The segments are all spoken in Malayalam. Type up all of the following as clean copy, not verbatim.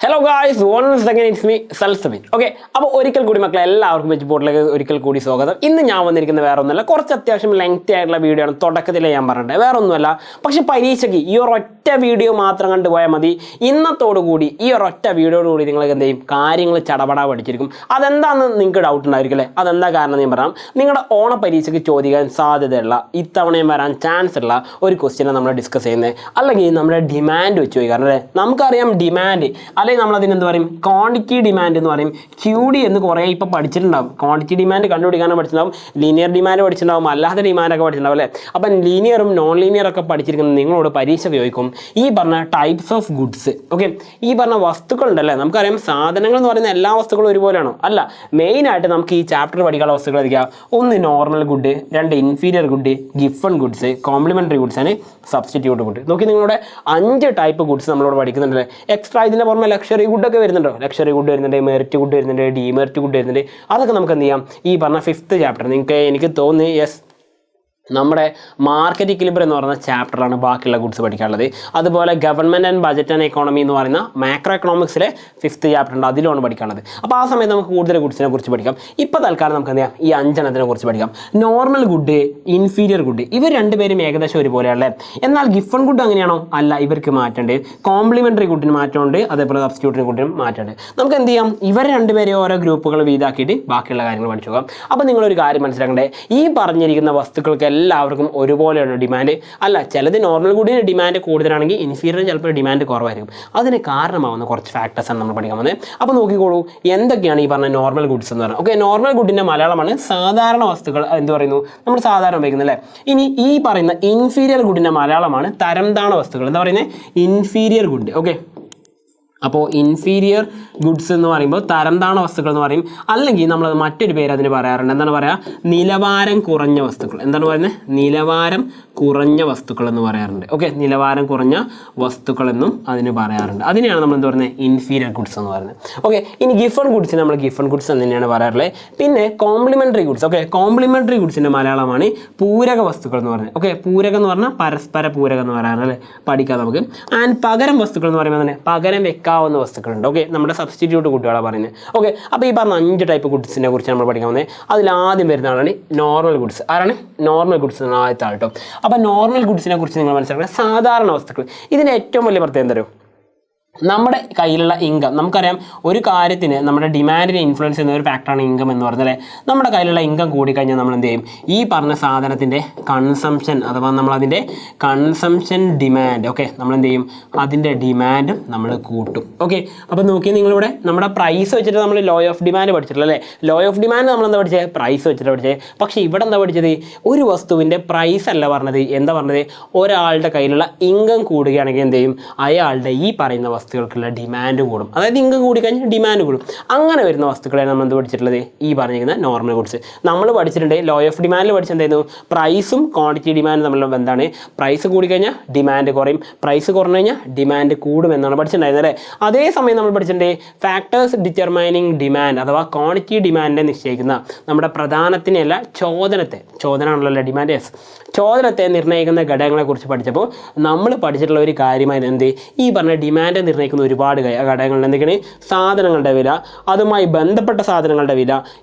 Hello guys, once again it's me Salsabin. Okay, അപ്പോൾ ഒരിക്കൽ കൂടി മക്കളെ എല്ലാവർക്കും വെച്ച് ബോർഡിലേക്ക് ഒരിക്കൽ കൂടി സ്വാഗതം. ഇന്ന് ഞാൻ വന്നിരിക്കുന്നത് വേറെ ഒന്നുമല്ല, കുറച്ച് അത്യാവശ്യം ലെങ്തി ആയിട്ടുള്ള വീഡിയോ ആണ്. തുടക്കത്തിലേ ഞാൻ പറഞ്ഞിട്ടുണ്ട്, വേറെ ഒന്നുമല്ല. പക്ഷേ പരീക്ഷയ്ക്ക് ഈ ഒരൊറ്റ വീഡിയോ മാത്രം കണ്ടുപോയാൽ മതി. ഇന്നത്തോടു കൂടി ഈ ഒരൊറ്റ വീഡിയോയോടുകൂടി നിങ്ങൾക്ക് എന്ത് ചെയ്യും, കാര്യങ്ങൾ ചടപടാ പഠിച്ചിരിക്കും. അതെന്താണെന്ന് നിങ്ങൾക്ക് ഡൗട്ട് ഉണ്ടായിരിക്കും അല്ലേ? അതെന്താ കാരണം ഞാൻ പറയാം. നിങ്ങളുടെ ഓണ പരീക്ഷയ്ക്ക് ചോദിക്കാൻ സാധ്യതയുള്ള, ഇത്തവണയും വരാൻ ചാൻസ് ഉള്ള ഒരു ക്വസ്റ്റ്യനെ നമ്മൾ ഡിസ്കസ് ചെയ്യുന്നത്, അല്ലെങ്കിൽ നമ്മുടെ ഡിമാൻഡ് വെച്ച് ചോദിക്കാറ് അല്ലേ? നമുക്കറിയാം ഡിമാൻഡ്, അല്ലെങ്കിൽ നമ്മളതിന് എന്ത് പറയും, ക്വാണ്ടിറ്റി ഡിമാൻഡ് എന്ന് പറയും. QD എന്ന് കുറേ ഇപ്പോൾ പഠിച്ചിട്ടുണ്ടാവും. ക്വാണ്ടിറ്റി ഡിമാൻഡ് കണ്ടുപിടിക്കാനും പഠിച്ചിട്ടുണ്ടാവും, ലീനിയർ ഡിമാൻഡ് പഠിച്ചിട്ടുണ്ടാവും, അല്ലാതെ ഡിമാൻഡൊക്കെ പഠിച്ചിട്ടുണ്ടാവും അല്ലേ? അപ്പം ലീനിയറും നോൺ ലീനിയറൊക്കെ പഠിച്ചിരിക്കുന്നത് നിങ്ങളോട് പരീക്ഷ ചോദിക്കും ഈ പറഞ്ഞ ടൈപ്സ് ഓഫ് ഗുഡ്സ്. ഓക്കെ, ഈ പറഞ്ഞ വസ്തുക്കളുണ്ടല്ലേ, നമുക്കറിയാം സാധനങ്ങൾ എന്ന് പറയുന്ന എല്ലാ വസ്തുക്കളും ഒരുപോലെയാണോ? അല്ല. മെയിനായിട്ട് നമുക്ക് ഈ ചാപ്റ്റർ പഠിക്കാനുള്ള വസ്തുക്കൾ ഏതൊക്കെയാ? ഒന്ന് നോർമൽ ഗുഡ്, രണ്ട് inferior good, Giffen goods, complementary goods and substitute good. നോക്കി, നിങ്ങളുടെ 5 ടൈപ്പ് ഗുഡ്സ് നമ്മളോട് പഠിക്കുന്നുണ്ടല്ലേ. എക്സ്ട്രാ ഇതിൻ്റെ പുറമെ ലക്ഷറി ഗുഡൊക്കെ വരുന്നുണ്ടോ? ലക്ഷറി ഗുഡ് വരുന്നുണ്ട്, മെറിറ്റ് ഗുഡ് വരുന്നുണ്ട്, ഡിമെറിറ്റ് ഗുഡ് വരുന്നുണ്ട്. അതൊക്കെ നമുക്ക് എന്ത് ചെയ്യാം, ഈ പറഞ്ഞ 5th ചാപ്റ്റർ എനിക്ക് തോന്നി നമ്മുടെ മാർക്കറ്റ് ഇക്വിലിബ്രിയം എന്ന് പറയുന്ന ചാപ്റ്ററാണ് ബാക്കിയുള്ള ഗുഡ്സ് പഠിക്കാനുള്ളത്. അതുപോലെ government and budget and economy എന്ന് പറയുന്ന മാക്രോ എക്കണോമിക്സിലെ 5th ചാപ്റ്റർ ഉണ്ട്, അതിലാണ് പഠിക്കാനുള്ളത്. അപ്പോൾ ആ സമയത്ത് നമുക്ക് കൂടുതൽ ഗുഡ്സിനെ കുറിച്ച് പഠിക്കാം. ഇപ്പോൾ തൽക്കാലം നമുക്ക് എന്ത് ചെയ്യാം, ഈ 5 എണ്ണത്തിനെ കുറിച്ച് പഠിക്കാം. നോർമൽ ഗുഡ്, ഇൻഫീരിയർ ഗുഡ്, ഇവർ രണ്ടുപേരും ഏകദേശം ഒരുപോലെയാണല്ലേ. എന്നാൽ ഗിഫൺ ഗുഡ് അങ്ങനെയാണോ? അല്ല, ഇവർക്ക് മാറ്റമുണ്ട്. കോംപ്ലിമെൻ്ററി ഗുഡിന് മാറ്റമുണ്ട്, അതേപോലെ സബ്സ്റ്റിറ്റ്യൂട്ടറി ഗുഡിനും മാറ്റമുണ്ട്. നമുക്ക് എന്ത് ചെയ്യാം, ഇവർ രണ്ടുപേരെ ഓരോ ഗ്രൂപ്പുകൾ വീതാക്കിയിട്ട് ബാക്കിയുള്ള കാര്യങ്ങൾ പഠിച്ചു പോകാം. അപ്പോൾ നിങ്ങളൊരു കാര്യം മനസ്സിലാക്കണ്ടേ, ഈ പറഞ്ഞിരിക്കുന്ന വസ്തുക്കൾക്ക് എല്ലാവർക്കും ഒരുപോലെയാണ് ഡിമാൻഡ്. അല്ല, ചിലത് നോർമൽ ഗുഡിന് ഡിമാൻഡ് കൂടുതലാണെങ്കിൽ ഇൻഫീരിയർ ചിലപ്പോൾ ഡിമാൻഡ് കുറവായിരിക്കും. അതിന് കാരണമാവുന്ന കുറച്ച് ഫാക്ടേഴ്സാണ് നമ്മൾ പഠിക്കാൻ വന്നത്. അപ്പോൾ നോക്കിക്കോളൂ, എന്തൊക്കെയാണ് ഈ പറഞ്ഞ നോർമൽ ഗുഡ്സ് എന്ന് പറയുന്നത്. ഓക്കെ, നോർമൽ ഗുഡിൻ്റെ മലയാളമാണ് സാധാരണ വസ്തുക്കൾ. എന്ത് പറയുന്നു, നമ്മൾ സാധാരണ ഉപയോഗിക്കുന്നത് അല്ലേ. ഇനി ഈ പറയുന്ന ഇൻഫീരിയർ ഗുഡിൻ്റെ മലയാളമാണ് തരംതാണ വസ്തുക്കൾ. എന്താ പറയുന്നത്, ഇൻഫീരിയർ ഗുഡ്. ഓക്കെ, അപ്പോൾ ഇൻഫീരിയർ ഗുഡ്സ് എന്ന് പറയുമ്പോൾ തരംതാണ വസ്തുക്കൾ എന്ന് പറയും. അല്ലെങ്കിൽ നമ്മൾ മറ്റൊരു പേര് അതിന് പറയാറുണ്ട്. എന്താണ് പറയുക, നിലവാരം കുറഞ്ഞ വസ്തുക്കൾ. എന്താണ് പറയുന്നത്, നിലവാരം കുറഞ്ഞ വസ്തുക്കൾ എന്ന് പറയാറുണ്ട്. ഓക്കെ, നിലവാരം കുറഞ്ഞ വസ്തുക്കൾ എന്നും അതിന് പറയാറുണ്ട്. അതിനെയാണ് നമ്മൾ എന്ത് പറയുന്നത്, ഇൻഫീരിയർ ഗുഡ്സ് എന്ന് പറയുന്നത്. ഓക്കെ, ഇനി ഗിഫൺ ഗുഡ്സിന് നമ്മൾ ഗിഫൺ ഗുഡ്സ് എന്ന് തന്നെയാണ് പറയാറുള്ളത്. പിന്നെ കോംപ്ലിമെൻ്ററി ഗുഡ്സ്. ഓക്കെ, കോംപ്ലിമെൻ്ററി ഗുഡ്സിൻ്റെ മലയാളമാണ് പൂരക വസ്തുക്കൾ എന്ന് പറയുന്നത്. ഓക്കെ, പൂരകം എന്ന് പറഞ്ഞാൽ പരസ്പര പൂരകം എന്ന് പറയാറുണ്ട് അല്ലേ, പഠിക്കാം നമുക്ക്. ആൻഡ് പകരം വസ്തുക്കൾ എന്ന് പറയുമ്പോൾ തന്നെ പകരം വെക്കാവുന്ന വസ്തുക്കളുണ്ട്. ഓക്കെ, നമ്മുടെ സബ്സ്റ്റിറ്റ്യൂട്ട് ഗുഡുകളാണ് പറയുന്നത്. ഓക്കെ, അപ്പോൾ ഈ പറഞ്ഞ 5 ടൈപ്പ് ഗുഡ്സിനെ കുറിച്ച് നമ്മൾ പഠിക്കാൻ വന്നത്. അതിൽ ആദ്യം വരുന്ന ആളാണ് നോർമൽ ഗുഡ്സ്. ആരാണ് നോർമൽ ഗുഡ്സ് എന്ന ആദ്യത്തെ ആൾ കേട്ടോ. അപ്പോൾ നോർമൽ ഗുഡ്സിനെ കുറിച്ച് നിങ്ങൾ മനസ്സിലാക്കുക, സാധാരണ വസ്തുക്കൾ. ഇതിൻ്റെ ഏറ്റവും വലിയ പ്രത്യേകത എന്താ അറിയോ, നമ്മുടെ കയ്യിലുള്ള ഇൻകം. നമുക്കറിയാം ഒരു കാര്യത്തിന് നമ്മുടെ ഡിമാൻഡിനെ ഇൻഫ്ലുവൻസ് ചെയ്യുന്ന ഒരു ഫാക്ടറാണ് ഇൻകം എന്ന് പറഞ്ഞാൽ. നമ്മുടെ കയ്യിലുള്ള ഇൻകം കൂടിക്കഴിഞ്ഞാൽ നമ്മൾ എന്ത് ചെയ്യും, ഈ പറഞ്ഞ സാധനത്തിൻ്റെ കൺസംഷൻ അഥവാ നമ്മളതിൻ്റെ കൺസംഷൻ ഡിമാൻഡ്. ഓക്കെ, നമ്മളെന്ത് ചെയ്യും, അതിൻ്റെ ഡിമാൻഡും നമ്മൾ കൂട്ടും. ഓക്കെ, അപ്പോൾ നോക്കി, നിങ്ങളിവിടെ നമ്മുടെ പ്രൈസ് വെച്ചിട്ട് നമ്മൾ ലോ ഓഫ് ഡിമാൻഡ് പഠിച്ചിട്ടില്ല അല്ലേ. ലോ ഓഫ് ഡിമാൻഡ് നമ്മളെന്താ പഠിച്ചത്, പ്രൈസ് വെച്ചിട്ട് പഠിച്ചത്. പക്ഷേ ഇവിടെ എന്താ പഠിച്ചത്, ഒരു വസ്തുവിൻ്റെ പ്രൈസ് അല്ല പറഞ്ഞത്. എന്താ പറഞ്ഞത്, ഒരാളുടെ കയ്യിലുള്ള ഇൻകം കൂടുകയാണെങ്കിൽ എന്ത് ചെയ്യും, അയാളുടെ ഈ പറയുന്ന വസ്തുക്കൾക്കുള്ള ഡിമാൻഡ് കൂടും. അതായത് ഇൻകം കൂടിക്കഴിഞ്ഞാൽ ഡിമാൻഡ് കൂടും. അങ്ങനെ വരുന്ന വസ്തുക്കളെ നമ്മൾ എന്ത് പഠിച്ചിട്ടുള്ളത്, ഈ പറഞ്ഞിരിക്കുന്ന നോർമൽ ഗുഡ്സ്. നമ്മൾ പഠിച്ചിട്ടുണ്ട് ലോ ഓഫ് ഡിമാൻഡിൽ പഠിച്ചെന്തായിരുന്നു, പ്രൈസും ക്വാണ്ടിറ്റി ഡിമാൻഡ് തമ്മിലുള്ള ബന്ധമാണ്. പ്രൈസ് കൂടിക്കഴിഞ്ഞാൽ ഡിമാൻഡ് കുറയും, പ്രൈസ് കുറഞ്ഞു കഴിഞ്ഞാൽ ഡിമാൻഡ് കൂടും എന്നാണ് പഠിച്ചിട്ടുണ്ടായിരുന്നത് അല്ലേ. അതേസമയം നമ്മൾ പഠിച്ചിട്ടുണ്ട് ഫാക്ടേഴ്സ് ഡിറ്റർമൈനിങ് ഡിമാൻഡ് അഥവാ ക്വാണ്ടിറ്റി ഡിമാൻഡിനെ നിശ്ചയിക്കുന്ന നമ്മുടെ പ്രധാനത്തിനെയല്ല ചോദനയാണല്ലോ ഡിമാൻഡ്. ചോദനത്തെ നിർണ്ണയിക്കുന്ന ഘടകങ്ങളെ കുറിച്ച് പഠിച്ചപ്പോൾ നമ്മൾ പഠിച്ചിട്ടുള്ള ഒരു കാര്യമായി എന്ത്, ഈ പറഞ്ഞ ഡിമാൻഡ് നിർണ്ണയിക്കുന്ന ഒരുപാട് ഘടകങ്ങൾ എന്തൊക്കെയാണ്, സാധനങ്ങളുടെ വില, അതുമായി ബന്ധപ്പെട്ട സാധനങ്ങളുടെ വില,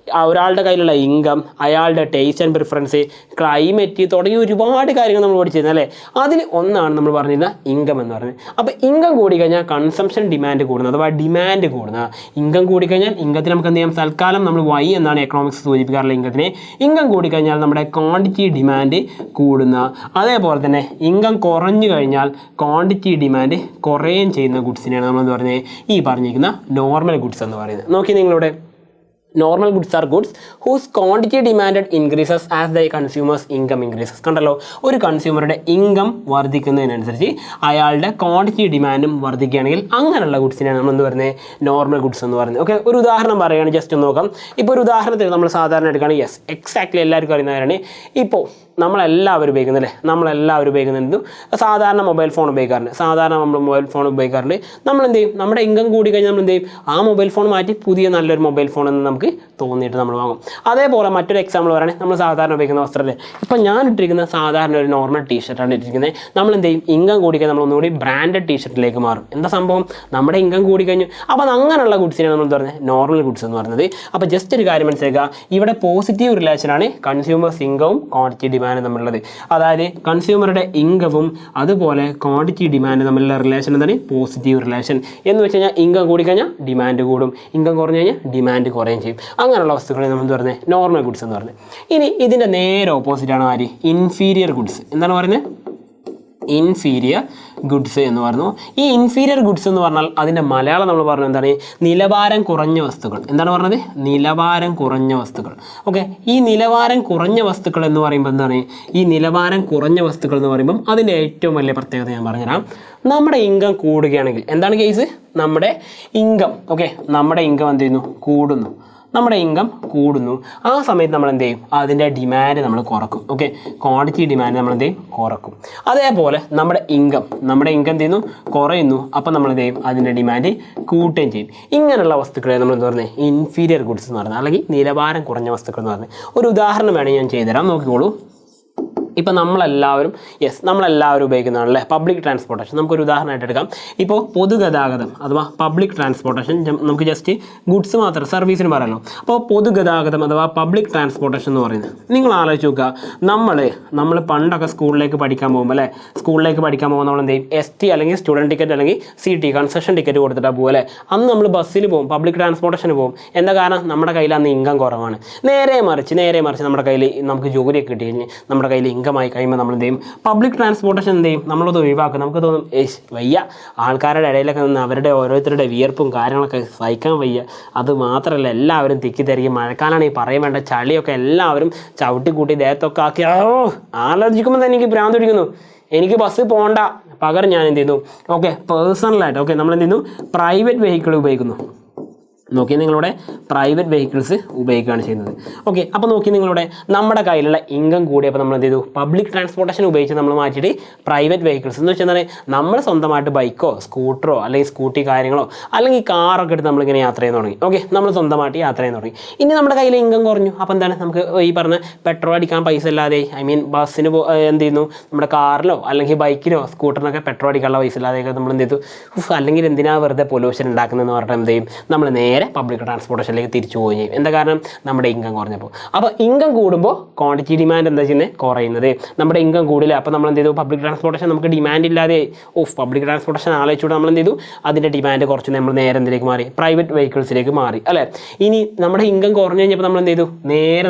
ഒരാളുടെ കയ്യിലുള്ള ഇൻകം, അയാളുടെ ടേസ്റ്റ് ആൻഡ് പ്രിഫറൻസ്, ക്ലൈമറ്റ് തുടങ്ങിയ ഒരുപാട് കാര്യങ്ങൾ നമ്മൾ പഠിച്ചിരുന്നു അല്ലേ. അതിൽ ഒന്നാണ് നമ്മൾ പറഞ്ഞിരുന്ന ഇൻകം എന്ന് പറയുന്നത്. അപ്പോൾ ഇൻകം കൂടിക്കഴിഞ്ഞാൽ കൺസംഷൻ ഡിമാൻഡ് കൂടുന്നത് അഥവാ ഡിമാൻഡ് കൂടുന്നത്. ഇൻകം കൂടിക്കഴിഞ്ഞാൽ ഇൻകത്തിന് നമുക്ക് എന്ത് ചെയ്യാം, തൽക്കാലം നമ്മൾ Y എന്നാണ് എക്കണോമിക്സ് സൂചിപ്പിക്കാറുള്ള ഇൻകത്തിന്. ഇൻകം കൂടിക്കഴിഞ്ഞാൽ നമ്മുടെ ക്വാണ്ടിറ്റി ഡിമാൻഡ് കൂടുന്ന, അതേപോലെ തന്നെ ഇൻകം കുറഞ്ഞു കഴിഞ്ഞാൽ ക്വാണ്ടിറ്റി ഡിമാൻഡ് കുറയുകയും ചെയ്യുന്ന ഗുഡ്സിനെയാണ് നമ്മളെന്ന് പറഞ്ഞത് ഈ പറഞ്ഞിരിക്കുന്ന നോർമൽ ഗുഡ്സ് എന്ന് പറയുന്നത്. നോക്കി, നിങ്ങളിവിടെ normal goods are goods whose quantity demand increases as the consumer's income increases. കണ്ടല്ലോ, ഒരു കൺസ്യൂമറുടെ ഇൻകം വർദ്ധിക്കുന്നതിനനുസരിച്ച് അയാളുടെ ക്വാണ്ടിറ്റി ഡിമാൻഡും വർദ്ധിക്കുകയാണെങ്കിൽ അങ്ങനെയുള്ള ഗുഡ്സിനെയാണ് നമ്മൾ എന്ത് പറയുന്നത്, നോർമൽ ഗുഡ്സ് എന്ന് പറയുന്നത്. ഓക്കെ, ഒരു ഉദാഹരണം പറയുകയാണ്, ജസ്റ്റ് ഒന്ന് നോക്കാം. ഇപ്പോൾ ഒരു ഉദാഹരണത്തിന് നമ്മൾ സാധാരണ എടുക്കുകയാണ്, എക്സാക്ട്ലി എല്ലാവർക്കും അറിയുന്നവരാണ്. ഇപ്പോൾ നമ്മളെല്ലാവരും ഉപയോഗിക്കുന്നില്ലേ, നമ്മളെല്ലാവരും ഉപയോഗിക്കുന്നുണ്ട്. സാധാരണ മൊബൈൽ ഫോൺ ഉപയോഗിക്കാറുണ്ട്. നമ്മൾ എന്ത് ചെയ്യും, നമ്മുടെ ഇൻകം കൂടി കഴിഞ്ഞാൽ നമ്മൾ എന്ത് ചെയ്യും, ആ മൊബൈൽ ഫോൺ മാറ്റി പുതിയ നല്ലൊരു മൊബൈൽ ഫോൺ എന്ന് നമ്മൾ നമുക്ക് തോന്നിയിട്ട് നമ്മൾ വാങ്ങും. അതേപോലെ മറ്റൊരു എക്സാമ്പിൾ പറയുകയാണെങ്കിൽ നമ്മൾ സാധാരണ ഉപയോഗിക്കുന്ന വസ്ത്രമല്ലേ, ഇപ്പം ഞാൻ ഇട്ടിരിക്കുന്ന സാധാരണ ഒരു നോർമൽ ടീഷർട്ടാണ് ഇട്ടിരിക്കുന്നത്. നമ്മൾ എന്ത് ചെയ്യും, ഇൻകം കൂടിക്കഴിഞ്ഞാൽ നമ്മൾ ഒന്നുകൂടി ബ്രാൻഡഡ് ടീഷർട്ടിലേക്ക് മാറും. എന്താ സംഭവം, നമ്മുടെ ഇൻകം കൂടിക്കഴിഞ്ഞു. അപ്പോൾ അങ്ങനെയുള്ള ഗുഡ്സിനാണ് നമ്മൾ പറയുന്നത് നോർമൽ ഗുഡ്സ് എന്ന് പറയുന്നത്. അപ്പോൾ ജസ്റ്റ് ഒരു കാര്യം മനസ്സിലാക്കുക, ഇവിടെ പോസിറ്റീവ് റിലേഷനാണ് കൺസ്യൂമേഴ്സ് ഇൻകവും ക്വാണ്ടിറ്റി ഡിമാൻഡും തമ്മിലുള്ളത്. അതായത് കൺസ്യൂമറുടെ ഇൻകവും അതുപോലെ ക്വാണ്ടിറ്റി ഡിമാൻഡ് തമ്മിലുള്ള റിലേഷൻ എന്താണ്, പോസിറ്റീവ് റിലേഷൻ. എന്ന് വെച്ച് കഴിഞ്ഞാൽ ഇൻകം കൂടിക്കഴിഞ്ഞാൽ ഡിമാൻഡ് കൂടും, ഇൻകം കുറഞ്ഞു കഴിഞ്ഞാൽ ഡിമാൻഡ് കുറയുകയും ചെയ്യും. അങ്ങനെയുള്ള വസ്തുക്കളെ നമ്മൾ പറയുന്നത് നോർമൽ ഗുഡ്സ് എന്ന് പറയുന്നത്. ഇനി ഇതിൻ്റെ നേരെ ഓപ്പോസിറ്റാണ് ആര്, ഇൻഫീരിയർ ഗുഡ്സ്. എന്താണ് പറയുന്നത്, ഇൻഫീരിയർ ഗുഡ്സ് എന്ന് പറഞ്ഞു. ഈ ഇൻഫീരിയർ ഗുഡ്സ് എന്ന് പറഞ്ഞാൽ അതിൻ്റെ മലയാളം നമ്മൾ പറഞ്ഞത് എന്താണ്, നിലവാരം കുറഞ്ഞ വസ്തുക്കൾ. എന്താണ് പറഞ്ഞത്, നിലവാരം കുറഞ്ഞ വസ്തുക്കൾ. ഓക്കെ, ഈ നിലവാരം കുറഞ്ഞ വസ്തുക്കൾ എന്ന് പറയുമ്പോൾ എന്താണ്, ഈ നിലവാരം കുറഞ്ഞ വസ്തുക്കൾ എന്ന് പറയുമ്പം അതിൻ്റെ ഏറ്റവും വലിയ പ്രത്യേകത ഞാൻ പറഞ്ഞുതരാം. നമ്മുടെ ഇൻകം കൂടുകയാണെങ്കിൽ എന്താണ് കേസ്, നമ്മുടെ ഇൻകം നമ്മുടെ ഇൻകം എന്ത് ചെയ്യുന്നു, കൂടുന്നു. നമ്മുടെ ഇൻകം കൂടുന്നു, ആ സമയത്ത് നമ്മൾ എന്ത് ചെയ്യും, അതിൻ്റെ ഡിമാൻഡ് നമ്മൾ കുറക്കും. ക്വാണ്ടിറ്റി ഡിമാൻഡ് നമ്മൾ എന്ത് ചെയ്യും, കുറക്കും. അതേപോലെ നമ്മുടെ ഇൻകം എന്ത് ചെയ്യുന്നു, കുറയുന്നു. അപ്പം നമ്മൾ എന്ത് ചെയ്യും, അതിൻ്റെ ഡിമാൻഡ് കൂട്ടുകയും ചെയ്യും. ഇങ്ങനെയുള്ള വസ്തുക്കളെ നമ്മൾ എന്താ പറയുന്നത്, ഇൻഫീരിയർ ഗുഡ്സ് എന്ന് പറയുന്നത്, അല്ലെങ്കിൽ നിലവാരം കുറഞ്ഞ വസ്തുക്കൾ എന്ന് പറയുന്നത്. ഒരു ഉദാഹരണം വേണമെങ്കിൽ ഞാൻ ചെയ്തുതരാം, നോക്കിക്കോളൂ. ഇപ്പോൾ നമ്മളെല്ലാവരും ഉപയോഗിക്കുന്നതാണല്ലേ പബ്ലിക് ട്രാൻസ്പോർട്ടേഷൻ. നമുക്കൊരു ഉദാഹരണമായിട്ട് എടുക്കാം. ഇപ്പോൾ പൊതുഗതാഗതം അഥവാ പബ്ലിക് ട്രാൻസ്പോർട്ടേഷൻ, നമുക്ക് ജസ്റ്റ് ഗുഡ്സ് മാത്രം സർവീസിന് പറയാമല്ലോ. അപ്പോൾ പൊതുഗതാഗതം അഥവാ പബ്ലിക് ട്രാൻസ്പോർട്ടേഷൻ എന്ന് പറയുന്നത്, നിങ്ങൾ ആലോചിച്ച് നോക്കുക, നമ്മൾ പണ്ടൊക്കെ സ്കൂളിലേക്ക് പഠിക്കാൻ പോകുമ്പോൾ നമ്മൾ എന്ത് ചെയ്യും, ST അല്ലെങ്കിൽ സ്റ്റുഡൻറ്റ് ടിക്കറ്റ് അല്ലെങ്കിൽ CT കൺസെഷൻ ടിക്കറ്റ് കൊടുത്തിട്ടാണ് പോകും അല്ലേ. അന്ന് നമ്മൾ ബസ്സിൽ പോകും, പബ്ലിക് ട്രാൻസ്പോർട്ടേഷന് പോകും. എന്താ കാരണം, നമ്മുടെ കയ്യിൽ അന്ന് ഇൻകം കുറവാണ്. നേരെ മറിച്ച് നമ്മുടെ കയ്യിൽ നമുക്ക് ജോലിയൊക്കെ കിട്ടി കഴിഞ്ഞ് നമ്മുടെ കയ്യിൽ ഇൻകമായി കഴിയുമ്പോൾ നമ്മൾ എന്ത് ചെയ്യും, പബ്ലിക് ട്രാൻസ്പോർട്ടേഷൻ എന്ത് ചെയ്യും, നമ്മളത് ഒഴിവാക്കും. നമുക്ക് തോന്നും വയ്യ, ആൾക്കാരുടെ ഇടയിലൊക്കെ നിന്ന് അവരുടെ ഓരോരുത്തരുടെ വിയർപ്പും കാര്യങ്ങളൊക്കെ സഹിക്കാൻ വയ്യ. അത് മാത്രമല്ല, എല്ലാവരും തിക്കിത്തിരിക്കും. മഴക്കാലമാണ് ഈ പറയും വേണ്ട ചളിയൊക്കെ എല്ലാവരും ചവിട്ടിക്കൂട്ടി ദേഹത്തൊക്കെ ആക്കി ആലോചിക്കുമ്പോൾ തന്നെ എനിക്ക് ഭ്രാന്ത് പിടിക്കുന്നു. എനിക്ക് ബസ് പോകണ്ട, പകരം ഞാൻ എന്ത് ചെയ്യുന്നു, പേഴ്സണലായിട്ട് നമ്മൾ എന്ത് ചെയ്യുന്നു, പ്രൈവറ്റ് വെഹിക്കിൾ ഉപയോഗിക്കുന്നു. നോക്കി നിങ്ങളുടെ പ്രൈവറ്റ് വെഹിക്കിൾസ് ഉപയോഗിക്കുകയാണ് ചെയ്യുന്നത്. അപ്പോൾ നോക്കി നിങ്ങളുടെ നമ്മുടെ കയ്യിലുള്ള ഇൻകം കൂടിയപ്പോൾ നമ്മൾ എന്ത് ചെയ്തു, പബ്ലിക് ട്രാൻസ്പോർട്ടേഷൻ ഉപയോഗിച്ച് നമ്മൾ മാറ്റിയിട്ട് പ്രൈവറ്റ് വെഹിക്കിൾസ് എന്ന് വെച്ചാൽ നമ്മൾ സ്വന്തമായിട്ട് ബൈക്കോ സ്കൂട്ടറോ അല്ലെങ്കിൽ സ്കൂട്ടി കാര്യങ്ങളോ അല്ലെങ്കിൽ കാറൊക്കെ എടുത്ത് നമ്മളിങ്ങനെ യാത്ര ചെയ്യാൻ തുടങ്ങി. നമ്മൾ സ്വന്തമായിട്ട് യാത്ര ചെയ്യാൻ തുടങ്ങി. ഇനി നമ്മുടെ കയ്യിൽ ഇൻകം കുറഞ്ഞു. അപ്പോൾ എന്താണ്, നമുക്ക് ഈ പറഞ്ഞ പെട്രോൾ അടിക്കാൻ പൈസ ഇല്ലാതെ, ബസ്സിന് എന്ത് ചെയ്യുന്നു, നമ്മുടെ കാറിലോ അല്ലെങ്കിൽ ബൈക്കിലോ സ്കൂട്ടറിനൊക്കെ പെട്രോൾ അടിക്കാനുള്ള പൈസ ഇല്ലാതെയൊക്കെ നമ്മൾ എന്ത് ചെയ്തു, അല്ലെങ്കിൽ എന്തിനാ വെറുതെ പൊല്യൂഷൻ ഉണ്ടാക്കുന്നതെന്ന് പറഞ്ഞിട്ട് എന്ത് ചെയ്യും, നമ്മൾ നേരെ പബ്ലിക് ട്രാൻസ്പോർട്ടേഷനിലേക്ക് തിരിച്ചു പോവുകയും ചെയ്യും. എന്താ കാരണം, നമ്മുടെ ഇൻകം കുറഞ്ഞപ്പോൾ. അപ്പോൾ ഇൻകം കൂടുമ്പോൾ ക്വാണ്ടിറ്റി ഡിമാൻഡ് എന്താ ചെയ്യുന്നത്, കുറയുന്നത്. നമ്മുടെ ഇൻകം കൂടില്ല, അപ്പോൾ നമ്മൾ എന്ത് ചെയ്തു, പബ്ലിക് ട്രാൻസ്പോർട്ടേഷൻ നമുക്ക് ഡിമാൻഡ് ഇല്ലാതെ പബ്ലിക് ട്രാൻസ്പോർട്ടേഷൻ ആലോചിച്ചുകൊണ്ട് നമ്മൾ എന്ത് ചെയ്തു, അതിൻ്റെ ഡിമാൻഡ് കുറച്ച് നമ്മൾ നേരെ എന്തിലേക്ക് മാറി, പ്രൈവറ്റ് വെഹിക്കിൾസിലേക്ക് മാറി അല്ലേ. ഇനി നമ്മുടെ ഇൻകം കുറഞ്ഞു കഴിഞ്ഞപ്പോൾ നമ്മൾ എന്ത് ചെയ്തു,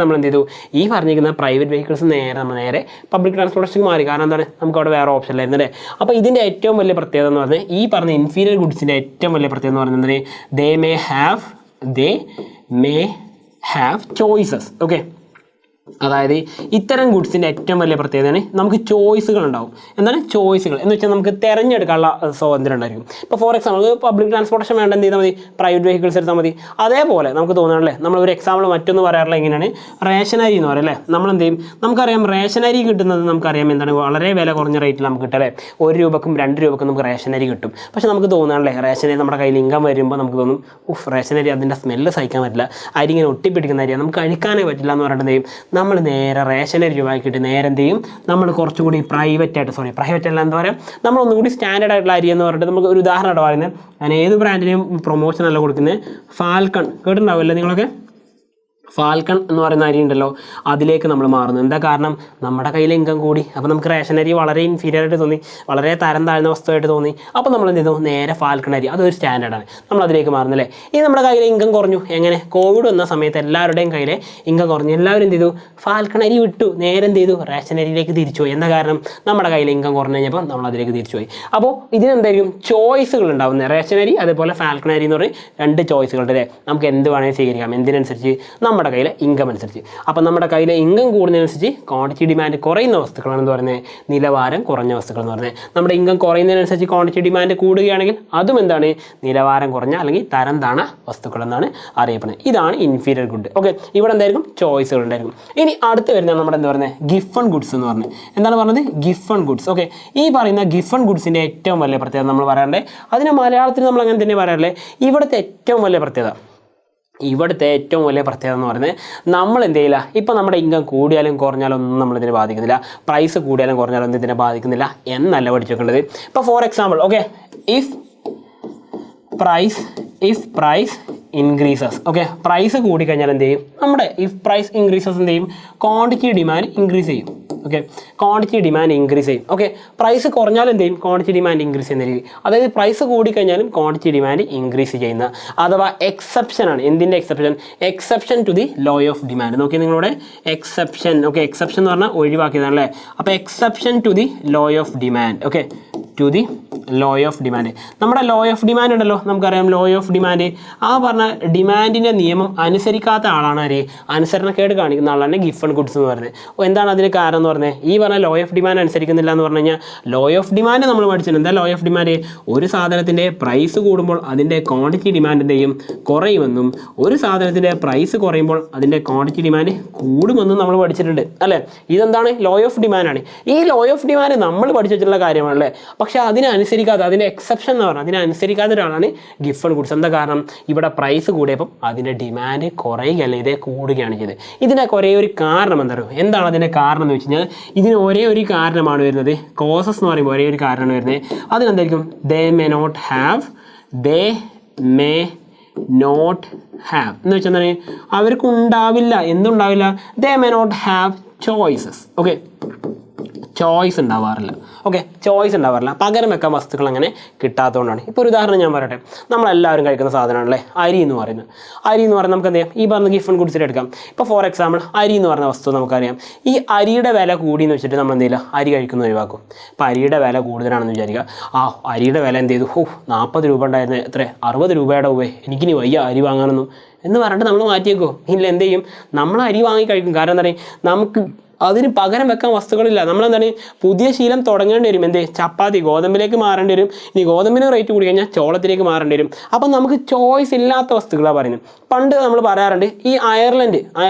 നമ്മൾ എന്ത് ചെയ്തു, ഈ പറഞ്ഞിരിക്കുന്ന പ്രൈവറ്റ് വെഹിക്കിൾസ് നേരെ പബ്ലിക് ട്രാൻസ്പോർട്ടേഷനിലേക്ക് മാറി. കാരണം എന്താണ്, നമുക്ക് അവിടെ വേറെ ഓപ്ഷൻ ഇല്ലായിരുന്നു അല്ലേ. അപ്പോൾ ഇതിൻ്റെ ഏറ്റവും വലിയ പ്രത്യേകത എന്ന് പറഞ്ഞാൽ, ഈ പറഞ്ഞ ഇൻഫീരിയർ ഗുഡ്സിൻ്റെ ഏറ്റവും വലിയ പ്രത്യേകത എന്ന് പറയുന്നത് they may have choices. അതായത് ഇത്തരം ഗുഡ്സിൻ്റെ ഏറ്റവും വലിയ പ്രത്യേകതയാണ് നമുക്ക് ചോയ്സുകൾ ഉണ്ടാവും. എന്താണ് ചോയ്സുകൾ എന്ന് വെച്ചാൽ നമുക്ക് തിരഞ്ഞെടുക്കാനുള്ള സ്വാതന്ത്ര്യം ഉണ്ടായിരിക്കും. ഇപ്പോൾ ഫോർ എക്സാമ്പിൾ പബ്ലിക് ട്രാൻസ്പോർട്ടേഷൻ വേണ്ട എന്ത് ചെയ്താൽ മതി, പ്രൈവറ്റ് വെഹിക്കിൾസ് എടുത്താൽ മതി. അതേപോലെ നമുക്ക് തോന്നണല്ലേ, നമ്മളൊരു എക്സാമ്പിൾ മറ്റൊന്ന് പറയാറുള്ള എങ്ങനെയാണ്, റേഷനരി എന്ന് പറയും അല്ലേ. നമ്മൾ എന്ത് ചെയ്യും, നമുക്കറിയാം റേഷനരി കിട്ടുന്നത് നമുക്കറിയാം എന്താണ്, വളരെ വില കുറഞ്ഞ റേറ്റിൽ നമുക്ക് കിട്ടും അല്ലേ. 1 രൂപക്കും 2 രൂപക്കും നമുക്ക് റേഷനരി കിട്ടും. പക്ഷേ നമുക്ക് തോന്നണല്ലേ, റേഷനരി നമ്മുടെ കയ്യിൽ ഇൻകം വരുമ്പോൾ നമുക്ക് തോന്നും റേഷനരി അതിൻ്റെ സ്മെല്ല് സഹിക്കാൻ പറ്റില്ല, അരി ഇങ്ങനെ ഒട്ടിപ്പിടിക്കുന്ന അരിയാണ്, നമുക്ക് കഴിക്കാനേ പറ്റില്ല എന്ന് പറഞ്ഞിട്ട് എന്ത് ചെയ്യും, നമ്മൾ നേരെ റേഷനരി രൂപയാക്കിയിട്ട് നേരെ എന്ത് ചെയ്യും, നമ്മൾ കുറച്ചുകൂടി പ്രൈവറ്റ് അല്ല എന്താ പറയുക, നമ്മളൊന്നുകൂടി സ്റ്റാൻഡേർഡ് ആയിട്ടുള്ള അരി എന്ന് പറഞ്ഞിട്ട് നമുക്ക് ഒരു ഉദാഹരണമായിട്ട് പറയുന്നത്, ഞാൻ ഏത് ബ്രാൻഡിനെയും പ്രൊമോഷൻ അല്ല കൊടുക്കുന്നത്, ഫാൽക്കൺ കേട്ടിട്ടുണ്ടാവില്ല നിങ്ങളൊക്കെ, ഫാൽക്കൺ എന്ന് പറയുന്ന അരി ഉണ്ടല്ലോ, അതിലേക്ക് നമ്മൾ മാറുന്നു. എന്താ കാരണം, നമ്മുടെ കയ്യിൽ ഇൻകം കൂടി. അപ്പോൾ നമുക്ക് റേഷൻ അരി വളരെ ഇൻഫീരിയർ ആയിട്ട് തോന്നി, വളരെ തരം താഴ്ന്ന വസ്തുവായിട്ട് തോന്നി. അപ്പോൾ നമ്മൾ എന്ത് ചെയ്തു, നേരെ ഫാൽക്കൺ അരി, അതൊരു സ്റ്റാൻഡേർഡാണ്, നമ്മൾ അതിലേക്ക് മാറുന്നല്ലേ. ഇനി നമ്മുടെ കയ്യിൽ ഇൻകം കുറഞ്ഞു. എങ്ങനെ, കോവിഡ് വന്ന സമയത്ത് എല്ലാവരുടെയും കയ്യിൽ ഇൻകം കുറഞ്ഞു, എല്ലാവരും എന്ത് ചെയ്തു, ഫാൽക്കൺ അരി വിട്ടു, നേരെ എന്ത് ചെയ്തു, റേഷൻ അരിയിലേക്ക് തിരിച്ചു പോയി. എന്താ കാരണം, നമ്മുടെ കയ്യിൽ ഇൻകം കുറഞ്ഞു കഴിഞ്ഞപ്പോൾ നമ്മൾ അതിലേക്ക് തിരിച്ചു പോയി. അപ്പോൾ ഇതിനെന്തായിരിക്കും ചോയ്സുകൾ ഉണ്ടാവുന്നത്, റേഷൻ അരി അതേപോലെ ഫാൽക്കൺ അരി എന്ന് പറയും 2 ചോയ്സുകളുണ്ട് അല്ലേ. നമുക്ക് എന്ത് വേണമെങ്കിൽ സ്വീകരിക്കാം, എന്തിനനുസരിച്ച്, നമ്മുടെ കയ്യിലെ ഇൻകം അനുസരിച്ച്. അപ്പോൾ നമ്മുടെ കയ്യിലെ ഇൻകം കൂടുന്നതിനനുസരിച്ച് ക്വാണ്ടിറ്റി ഡിമാൻഡ് കുറയുന്ന വസ്തുക്കളാണെന്ന് പറയുന്നത് നിലവാരം കുറഞ്ഞ വസ്തുക്കൾ എന്ന് പറയുന്നത്. നമ്മുടെ ഇൻകം കുറയുന്നതിനനുസരിച്ച് ക്വാണ്ടിറ്റി ഡിമാൻഡ് കൂടുകയാണെങ്കിൽ അതും എന്താണ്, നിലവാരം കുറഞ്ഞ അല്ലെങ്കിൽ തരം താണ വസ്തുക്കൾ എന്നാണ് അറിയപ്പെടുന്നത്. ഇതാണ് ഇൻഫീരിയർ ഗുഡ്. ഇവിടെ എന്തായിരിക്കും, ചോയ്സുകൾ ഉണ്ടായിരിക്കും. ഇനി അടുത്ത് വരുന്നതാണ് നമ്മുടെ എന്താ പറയുന്നത്, ഗിഫൺ ഗുഡ്സ് എന്ന് പറഞ്ഞത്. എന്താണ് പറഞ്ഞത്, ഗിഫൺ ഗുഡ്സ്. ഈ പറയുന്ന ഗിഫൺ ഗുഡ്സിൻ്റെ ഏറ്റവും വലിയ പ്രത്യേകത നമ്മൾ പറയാറുണ്ട്, അതിന് മലയാളത്തിൽ നമ്മൾ അങ്ങനെ തന്നെ പറയാറില്ലേ, ഇവിടുത്തെ ഏറ്റവും വലിയ പ്രത്യേകത ഇവിടുത്തെ ഏറ്റവും വലിയ പ്രത്യേകത എന്ന് പറയുന്നത് നമ്മൾ എന്ത് ചെയ്യില്ല, ഇപ്പോൾ നമ്മുടെ ഇൻകം കൂടിയാലും കുറഞ്ഞാലും ഒന്നും നമ്മളിതിനെ ബാധിക്കുന്നില്ല, പ്രൈസ് കൂടിയാലും കുറഞ്ഞാലും ഒന്നും ഇതിനെ ബാധിക്കുന്നില്ല എന്നല്ല പഠിച്ചു വെക്കേണ്ടത്. ഇപ്പോൾ for example okay, if price increases okay, price കൂടിക്കഴിഞ്ഞാൽ എന്ത് ചെയ്യും, നമ്മുടെ ഇഫ് പ്രൈസ് ഇൻക്രീസസ് എന്ത് ചെയ്യും, ക്വാണ്ടിറ്റി ഡിമാൻഡ് ഇൻക്രീസ് ചെയ്യും ഓക്കെ, ക്വാണ്ടിറ്റി ഡിമാൻഡ് ഇൻക്രീസ് ചെയ്യും ഓക്കെ. പ്രൈസ് കുറഞ്ഞാലും എന്ത് ചെയ്യും, ക്വാണ്ടിറ്റി ഡിമാൻഡ് ഇൻക്രീസ് ചെയ്യുന്ന രീതി, അതായത് പ്രൈസ് കൂടിക്കഴിഞ്ഞാലും ക്വാണ്ടിറ്റി ഡിമാൻഡ് ഇൻക്രീസ് ചെയ്യുന്ന അഥവാ എക്സെപ്ഷൻ ആണ്. എന്തിൻ്റെ exception? Exception to the law of demand. നോക്കി നിങ്ങളുടെ എക്സെപ്ഷൻ ഓക്കെ, എക്സെപ്ഷൻ എന്ന് പറഞ്ഞാൽ ഒഴിവാക്കിയതാണ് അല്ലേ. അപ്പോൾ exception to the law of demand okay, to the law of demand. നമ്മുടെ ലോ ഓഫ് ഡിമാൻഡ് ഉണ്ടല്ലോ, നമുക്കറിയാം ലോ ഓഫ് ഡിമാൻഡ് ആ പറഞ്ഞ ഡിമാൻഡിൻ്റെ നിയമം അനുസരിക്കാത്ത ആളാണ് ആര്, അനുസരണക്കേട് കാണിക്കുന്ന ആളാണ് ഗിഫ് ആൻഡ് ഗുഡ്സ് എന്ന് പറയുന്നത്. എന്താണ് അതിന് കാരണം എന്ന് പറഞ്ഞത്, ഈ പറഞ്ഞ ലോ ഓഫ് ഡിമാൻഡ് അനുസരിക്കുന്നില്ല എന്ന് പറഞ്ഞു കഴിഞ്ഞാൽ, ലോ ഓഫ് ഡിമാൻഡ് നമ്മൾ പഠിച്ചിട്ടുണ്ട്. എന്താ ലോ ഓഫ് ഡിമാൻഡ്? ഒരു സാധനത്തിൻ്റെ പ്രൈസ് കൂടുമ്പോൾ അതിൻ്റെ ക്വാണ്ടിറ്റി ഡിമാൻഡ് എന്തെയും കുറയുമെന്നും, ഒരു സാധനത്തിൻ്റെ പ്രൈസ് കുറയുമ്പോൾ അതിൻ്റെ ക്വാണ്ടിറ്റി ഡിമാൻഡ് കൂടുമെന്നും നമ്മൾ പഠിച്ചിട്ടുണ്ട് അല്ലേ. ഇതെന്താണ്? ലോ ഓഫ് ഡിമാൻഡ് ആണ്. ഈ ലോ ഓഫ് ഡിമാൻഡ് നമ്മൾ പഠിച്ചു വെച്ചിട്ടുള്ള കാര്യമാണല്ലേ. പക്ഷേ അതിനനുസരിക്കാതെ, അതിൻ്റെ എക്സെപ്ഷൻ എന്ന് പറഞ്ഞാൽ അതിനനുസരിക്കാത്ത ഒരാളാണ് ഗിഫ് ആൻഡ് ഗുഡ്സ്. എന്താ കാരണം? ഇവിടെ പ്രൈസ് കൂടിയപ്പം അതിൻ്റെ ഡിമാൻഡ് കുറയുകയല്ല, ഇതേ കൂടുകയാണ് ചെയ്തത്. ഇതിനൊക്കെ ഒരേ ഒരു കാരണം എന്താ പറയുക, എന്താണ് അതിൻ്റെ കാരണം എന്ന് വെച്ച് കഴിഞ്ഞാൽ, ഇതിന് ഒരേ ഒരു കാരണമാണ് വരുന്നത്, കോസസ് എന്ന് പറയുമ്പോൾ ഒരേ ഒരു കാരണമാണ് വരുന്നത്. അതിനെന്തായിരിക്കും? ദേ മേ നോട്ട് ഹാവ് എന്ന് വെച്ചാൽ അവർക്ക് ഉണ്ടാവില്ല, എന്തുണ്ടാവില്ല? They may not have choices okay, choice ഉണ്ടാവാറില്ല ഓക്കെ, ചോയ്സ് ഉണ്ടാവാറില്ല, പകരം വെക്കാൻ വസ്തുക്കൾ അങ്ങനെ കിട്ടാത്തതുകൊണ്ടാണ്. ഇപ്പോൾ ഒരു ഉദാഹരണം ഞാൻ പറയട്ടെ, നമ്മളെല്ലാവരും കഴിക്കുന്ന സാധനമാണല്ലേ അരി എന്ന് പറയുന്നത്. അരി എന്ന് പറയുന്നത് നമുക്ക് എന്ത് ചെയ്യാം, ഈ പറഞ്ഞ ഗിഫ് ആൻഡ് ഗുഡ്സിൽ എടുക്കാം. ഇപ്പോൾ ഫോർ എക്സാമ്പിൾ അരി എന്ന് പറഞ്ഞ വസ്തു നമുക്കറിയാം. ഈ അരിയുടെ വില കൂടിയെന്ന് വെച്ചിട്ട് നമ്മൾ എന്ത് ചെയ്യില്ല, അരി കഴിക്കുന്ന ഒഴിവാക്കും. ഇപ്പോൾ അരിയുടെ വില കൂടുതലാണെന്ന് വിചാരിക്കുക, ആ അരിയുടെ വില എന്ത് ചെയ്തു, 40 രൂപ ഉണ്ടായിരുന്നത് എത്ര 60 രൂപയുടെ എനിക്കിനി വയ്യ അരി വാങ്ങാനൊന്നും എന്ന് പറഞ്ഞിട്ട് നമ്മൾ മാറ്റിയേക്കോ? ഇല്ല, എന്ത് ചെയ്യും, നമ്മൾ അരി വാങ്ങി കഴിക്കും. കാരണം എന്താ പറയുക, നമുക്ക് അതിന് പകരം വെക്കാൻ വസ്തുക്കളില്ല. നമ്മളെന്താണ് പുതിയ ശീലം തുടങ്ങേണ്ടി വരും. എന്ത്? ചപ്പാത്തി ഗോതമ്പിലേക്ക് മാറേണ്ടി വരും. ഇനി ഗോതമ്പിന് റേറ്റ് കൂടി കഴിഞ്ഞാൽ ചോളത്തിലേക്ക് മാറേണ്ടി വരും. അപ്പം നമുക്ക് ചോയ്സ് ഇല്ലാത്ത വസ്തുക്കളാണ് പറയുന്നത്. പണ്ട് നമ്മൾ പറയാറുണ്ട് ഈ അയർലൻഡ്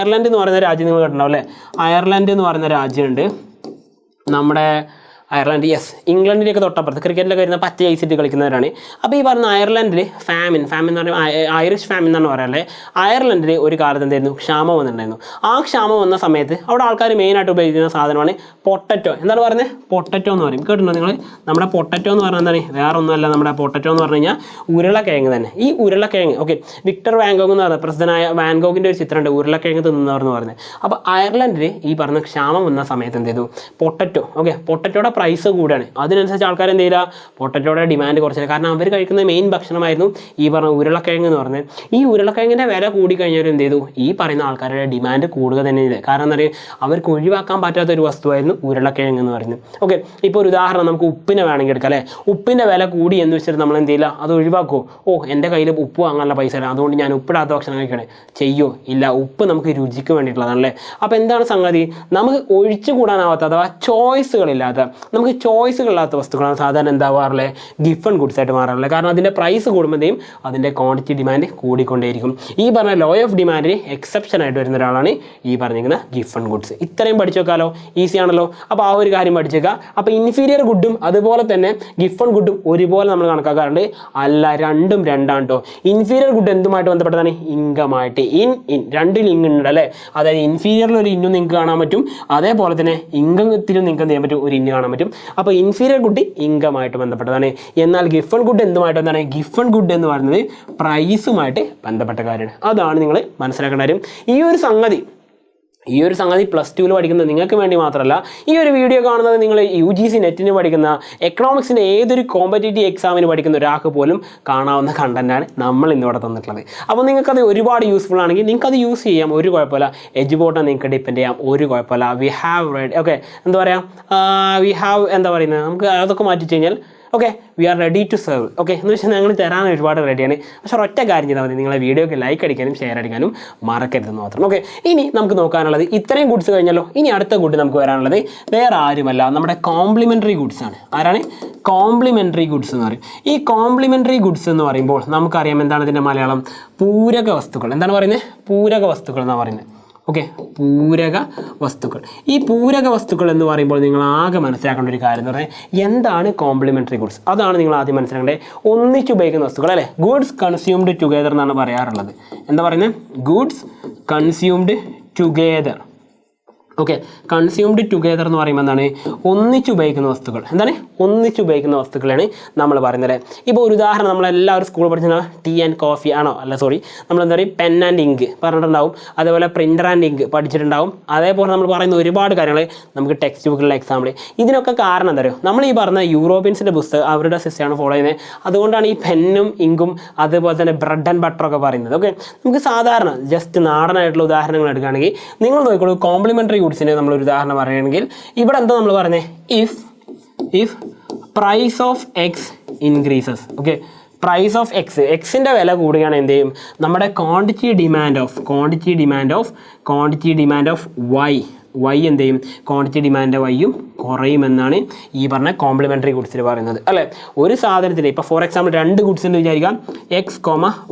എന്ന് പറയുന്ന രാജ്യം നിങ്ങൾ കേട്ടിട്ടുണ്ടാവും അല്ലേ. അയർലൻഡ് എന്ന് പറയുന്ന രാജ്യമുണ്ട് നമ്മുടെ അയർലൻഡ്. യെസ്, ഇംഗ്ലണ്ടിലേക്ക് തൊട്ടപ്പുറത്ത് ക്രിക്കറ്റിലൊക്കെ വരുന്ന പച്ച ഐസിട്ട് കളിക്കുന്നവരാണ്. അപ്പോൾ ഈ പറഞ്ഞ അയർലൻഡിൽ ഫാമിൻ എന്ന് പറയുമ്പോൾ ഐറിഷ് ഫാമിൻ എന്നാണ് പറയാറുള്ളത്. അയർലൻഡിൽ ഒരു കാലത്ത് എന്തായിരുന്നു, ക്ഷാമം വന്നിട്ടുണ്ടായിരുന്നു. ആ ക്ഷാമം വന്ന സമയത്ത് അവിടെ ആൾക്കാർ മെയിനായിട്ട് ഉപയോഗിക്കുന്ന സാധനമാണ് പൊട്ടറ്റോ. എന്താണ് പറയുന്നത്? പൊട്ടറ്റോ എന്ന് പറയും. കേട്ടിട്ടുണ്ടോ നിങ്ങൾ? നമ്മുടെ പൊട്ടറ്റോ എന്ന് പറഞ്ഞാൽ എന്താണ്, വേറെ ഒന്നുമല്ല, നമ്മുടെ പൊട്ടറ്റോ എന്ന് പറഞ്ഞു കഴിഞ്ഞാൽ ഉരുളക്കിഴങ്ങ് തന്നെ. ഈ ഉരുളക്കിഴങ്ങ് ഓക്കെ, വിക്ടർ വാൻഗോഗ് എന്ന് പറയുന്നത് പ്രസിദ്ധനായ വാൻഗോഗിൻ്റെ ഒരു ചിത്രമുണ്ട്, ഉരുളക്കിഴങ്ങ് തിന്നുന്നവർ എന്ന് പറയുന്നത്. അപ്പോൾ അയർലൻഡിൽ ഈ പറഞ്ഞ ക്ഷാമം വന്ന സമയത്ത് എന്ത് ചെയ്തു, പൊട്ടറ്റോ ഓക്കെ, പൊട്ടറ്റോയുടെ പ്രൈസ് കൂടാണ്. അതിനനുസരിച്ച് ആൾക്കാർ എന്ത് ചെയ്യില്ല, പൊട്ടറ്റോയുടെ ഡിമാൻഡ് കുറച്ചില്ല. കാരണം അവർ കഴിക്കുന്ന മെയിൻ ഭക്ഷണമായിരുന്നു ഈ പറഞ്ഞ ഉരുളക്കിഴങ്ങ് എന്ന് പറഞ്ഞത്. ഈ ഉരുളക്കിഴങ്ങിൻ്റെ വില കൂടിക്കഴിഞ്ഞവർ എന്ത് ചെയ്തു, ഈ പറയുന്ന ആൾക്കാരുടെ ഡിമാൻഡ് കൂടുക തന്നെ ചെയ്തത്. കാരണം എന്താ പറയുക, അവർക്ക് ഒഴിവാക്കാൻ പറ്റാത്ത ഒരു വസ്തുവായിരുന്നു ഉരുളക്കിഴങ്ങ് എന്ന് പറയുന്നത്. ഓക്കെ, ഇപ്പോൾ ഒരു ഉദാഹരണം നമുക്ക് ഉപ്പിനെ വേണമെങ്കിൽ എടുക്കാം അല്ലേ. ഉപ്പിൻ്റെ വില കൂടി എന്ന് വെച്ചിട്ട് നമ്മൾ എന്ത് ചെയ്യില്ല, അത് ഒഴിവാക്കുമോ? ഓ, എൻ്റെ കയ്യിൽ ഉപ്പ് വാങ്ങാനുള്ള പൈസ ഇല്ല, അതുകൊണ്ട് ഞാൻ ഉപ്പിടാത്ത ഭക്ഷണം കഴിക്കണേ ചെയ്യോ? ഇല്ല, ഉപ്പ് നമുക്ക് രുചിക്ക് വേണ്ടിയിട്ടുള്ളതാണല്ലേ. അപ്പോൾ എന്താണ് സംഗതി, നമുക്ക് ഒഴിച്ചു കൂടാനാവാത്ത അഥവാ ചോയ്സുകളില്ലാത്ത, നമുക്ക് ചോയ്സുകളില്ലാത്ത വസ്തുക്കളാണ് സാധാരണ എന്താവാറുള്ളത്, ഗിഫ് ആൻഡ് ഗുഡ്സ് ആയിട്ട് മാറാറുള്ളത്. കാരണം അതിൻ്റെ പ്രൈസ് കൂടുമ്പോഴത്തേയും അതിൻ്റെ ക്വാണ്ടിറ്റി ഡിമാൻഡ് കൂടിക്കൊണ്ടേയിരിക്കും. ഈ പറഞ്ഞ ലോ ഓഫ് ഡിമാൻഡിന് എക്സെപ്ഷൻ ആയിട്ട് വരുന്ന ഒരാളാണ് ഈ പറഞ്ഞിരിക്കുന്ന ഗിഫ് ആൻഡ് ഗുഡ്സ്. ഇത്രയും പഠിച്ചു വെക്കാമല്ലോ, ഈസി ആണല്ലോ. അപ്പോൾ ആ ഒരു കാര്യം പഠിച്ചേക്കുക. അപ്പോൾ ഇൻഫീരിയർ ഗുഡും അതുപോലെ തന്നെ ഗിഫ് ആൻഡ് ഗുഡും ഒരുപോലെ നമ്മൾ കണക്കാക്കാറുണ്ട്. അല്ല, രണ്ടും രണ്ടാണ് കേട്ടോ. ഇൻഫീരിയർ ഗുഡ് എന്തുമായിട്ട് ബന്ധപ്പെട്ടതാണ്, ഇൻകമായിട്ട്. രണ്ട് ലിങ്ക് ഉണ്ട് അല്ലേ. അതായത് ഇൻഫീരിയറിൽ ഒരു ഇന്നും നിങ്ങൾക്ക് കാണാൻ പറ്റും, അതേപോലെ തന്നെ ഇൻകത്തിലും നിങ്ങൾക്ക് എന്ത് ചെയ്യാൻ പറ്റും, ഒരു ഇന്ന് കാണാൻ പറ്റും. അപ്പോൾ ഇൻഫീരിയർ ഗുഡ് ഇൻകമായിട്ട് ബന്ധപ്പെട്ടതാണ്. എന്നാൽ ഗിഫ് ആൻഡ് ഗുഡ് എന്തുമായിട്ട് എന്താണ്, ഗിഫ് ആൻഡ് ഗുഡ് എന്ന് പറയുന്നത് പ്രൈസുമായിട്ട് ബന്ധപ്പെട്ട കാര്യമാണ്. അതാണ് നിങ്ങൾ മനസ്സിലാക്കേണ്ട കാര്യം. ഈ ഒരു സംഗതി +2 പഠിക്കുന്ന നിങ്ങൾക്ക് വേണ്ടി മാത്രമല്ല, ഈ ഒരു വീഡിയോ കാണുന്നത് നിങ്ങൾ UGC നെറ്റിന് പഠിക്കുന്ന എക്കണോമിക്സിൻ്റെ ഏതൊരു കോമ്പറ്റേറ്റീവ് എക്സാമിന് പഠിക്കുന്ന ഒരാൾക്ക് പോലും കാണാവുന്ന കണ്ടന്റാണ് നമ്മൾ ഇന്നിവിടെ തന്നിട്ടുള്ളത്. അപ്പോൾ നിങ്ങൾക്കത് ഒരുപാട് യൂസ്ഫുൾ ആണെങ്കിൽ നിങ്ങൾക്കത് യൂസ് ചെയ്യാം, ഒരു കുഴപ്പമില്ല. എഡ്യൂബോട്ടിനെ നിങ്ങൾക്ക് ഡിപ്പെൻഡ് ചെയ്യാം, ഒരു കുഴപ്പമില്ല. വി ഹാവ് റെഡ് ഓക്കെ, എന്താ പറയുക, എന്താ പറയുന്നത്, നമുക്ക് അതൊക്കെ മാറ്റി കഴിഞ്ഞാൽ okay, we are ready to serve okay എന്ന് വെച്ചാൽ ഞങ്ങൾ തരാൻ ഒരുപാട് റെഡിയാണ്. പക്ഷേ ഒറ്റ കാര്യം ചെയ്താൽ മതി, നിങ്ങളെ വീഡിയോക്ക് ലൈക്ക് അടിക്കാനും ഷെയർ അടിക്കാനും മറക്കരുതെന്ന് മാത്രം. ഓക്കെ, ഇനി നമുക്ക് നോക്കാനുള്ളത് ഇത്രയും ഗുഡ്സ് കഴിഞ്ഞല്ലോ. ഇനി അടുത്ത ഗുഡ് നമുക്ക് വരാനുള്ളത് വേറെ ആരുമല്ല, നമ്മുടെ കോംപ്ലിമെൻ്ററി ഗുഡ്സ് ആണ്. ആരാണ്? കോംപ്ലിമെൻ്ററി ഗുഡ്സ് എന്ന് പറയും. ഈ കോംപ്ലിമെൻ്ററി ഗുഡ്സ് എന്ന് പറയുമ്പോൾ നമുക്കറിയാം എന്താണ് ഇതിൻ്റെ മലയാളം, പൂരക വസ്തുക്കൾ. എന്താണ് പറയുന്നത്? പൂരക വസ്തുക്കൾ എന്നാണ് പറയുന്നത്. ഓക്കെ, പൂരക വസ്തുക്കൾ. ഈ പൂരക വസ്തുക്കൾ എന്ന് പറയുമ്പോൾ നിങ്ങൾ ആകെ മനസ്സിലാക്കേണ്ട ഒരു കാര്യം എന്ന് പറഞ്ഞാൽ എന്താണ് കോംപ്ലിമെൻ്ററി ഗുഡ്സ്. അതാണ് നിങ്ങൾ ആദ്യം മനസ്സിലാക്കേണ്ടത്. ഒന്നിച്ച് ഉപയോഗിക്കുന്ന വസ്തുക്കൾ അല്ലേ, ഗുഡ്സ് കൺസ്യൂംഡ് ടുഗെദർ എന്നാണ് പറയാറുള്ളത്. എന്താ പറയുന്നത്? Goods consumed together. Okay, consumed together എന്ന് പറയുമ്പോൾ എന്താണ്? ഒന്നിച്ച് ഉപയോഗിക്കുന്ന വസ്തുക്കൾ. എന്താണ്? ഒന്നിച്ച് ഉപയോഗിക്കുന്ന വസ്തുക്കളാണ് നമ്മൾ പറയുന്നത്. ഇപ്പോൾ ഒരു ഉദാഹരണം, നമ്മളെല്ലാവരും സ്കൂളിൽ പഠിച്ചിട്ടുണ്ടാവും ടീ ആൻഡ് കോഫി ആണോ, അല്ല സോറി, നമ്മളെന്താ പറയുക പെൻ ആൻഡ് ഇങ്ക് പറഞ്ഞിട്ടുണ്ടാവും, അതേപോലെ പ്രിൻ്റർ ആൻഡ് ഇങ്ക് പഠിച്ചിട്ടുണ്ടാവും. അതേപോലെ നമ്മൾ പറയുന്ന ഒരുപാട് കാര്യങ്ങൾ നമുക്ക് ടെക്സ്റ്റ് ബുക്കിലുള്ള എക്സാമ്പിൾ. ഇതിനൊക്കെ കാരണം എന്താ പറയുക, നമ്മൾ ഈ പറഞ്ഞ യൂറോപ്യൻസിൻ്റെ പുസ്തകം അവരുടെ സിസ്റ്റമാണ് ഫോളോ ചെയ്യുന്നത്. അതുകൊണ്ടാണ് ഈ പെന്നും ഇങ്കും അതുപോലെ തന്നെ ബ്രെഡ് ആൻഡ് ബട്ടറൊക്കെ പറയുന്നത്. ഓക്കെ, നമുക്ക് സാധാരണ ജസ്റ്റ് നാടനായിട്ടുള്ള ഉദാഹരണങ്ങൾ എടുക്കുകയാണെങ്കിൽ നിങ്ങൾ നോക്കിക്കോളൂ. കോംപ്ലിമെൻ്ററി ഗുഡ്സിന് നമ്മളൊരു ഉദാഹരണം പറയുകയാണെങ്കിൽ ഇവിടെ എന്താ നമ്മൾ പറയുന്നത്? If price of X increases. Okay, price of എക്സിൻ്റെ വില കൂടുകയാണ് എന്ത് ചെയ്യും? നമ്മുടെ ക്വാണ്ടിറ്റി ഡിമാൻഡ് ഓഫ് വൈ എന്ത് ചെയ്യും? ക്വാണ്ടിറ്റി ഡിമാൻഡ് വൈയും കുറയുമെന്നാണ് ഈ പറഞ്ഞ കോംപ്ലിമെൻ്ററി ഗുഡ്സിൽ പറയുന്നത് അല്ലേ. ഒരു സാധനത്തിന് ഇപ്പോൾ ഫോർ എക്സാമ്പിൾ 2 ഗുഡ്സ് എന്ന് വിചാരിക്കാം, എക്സ്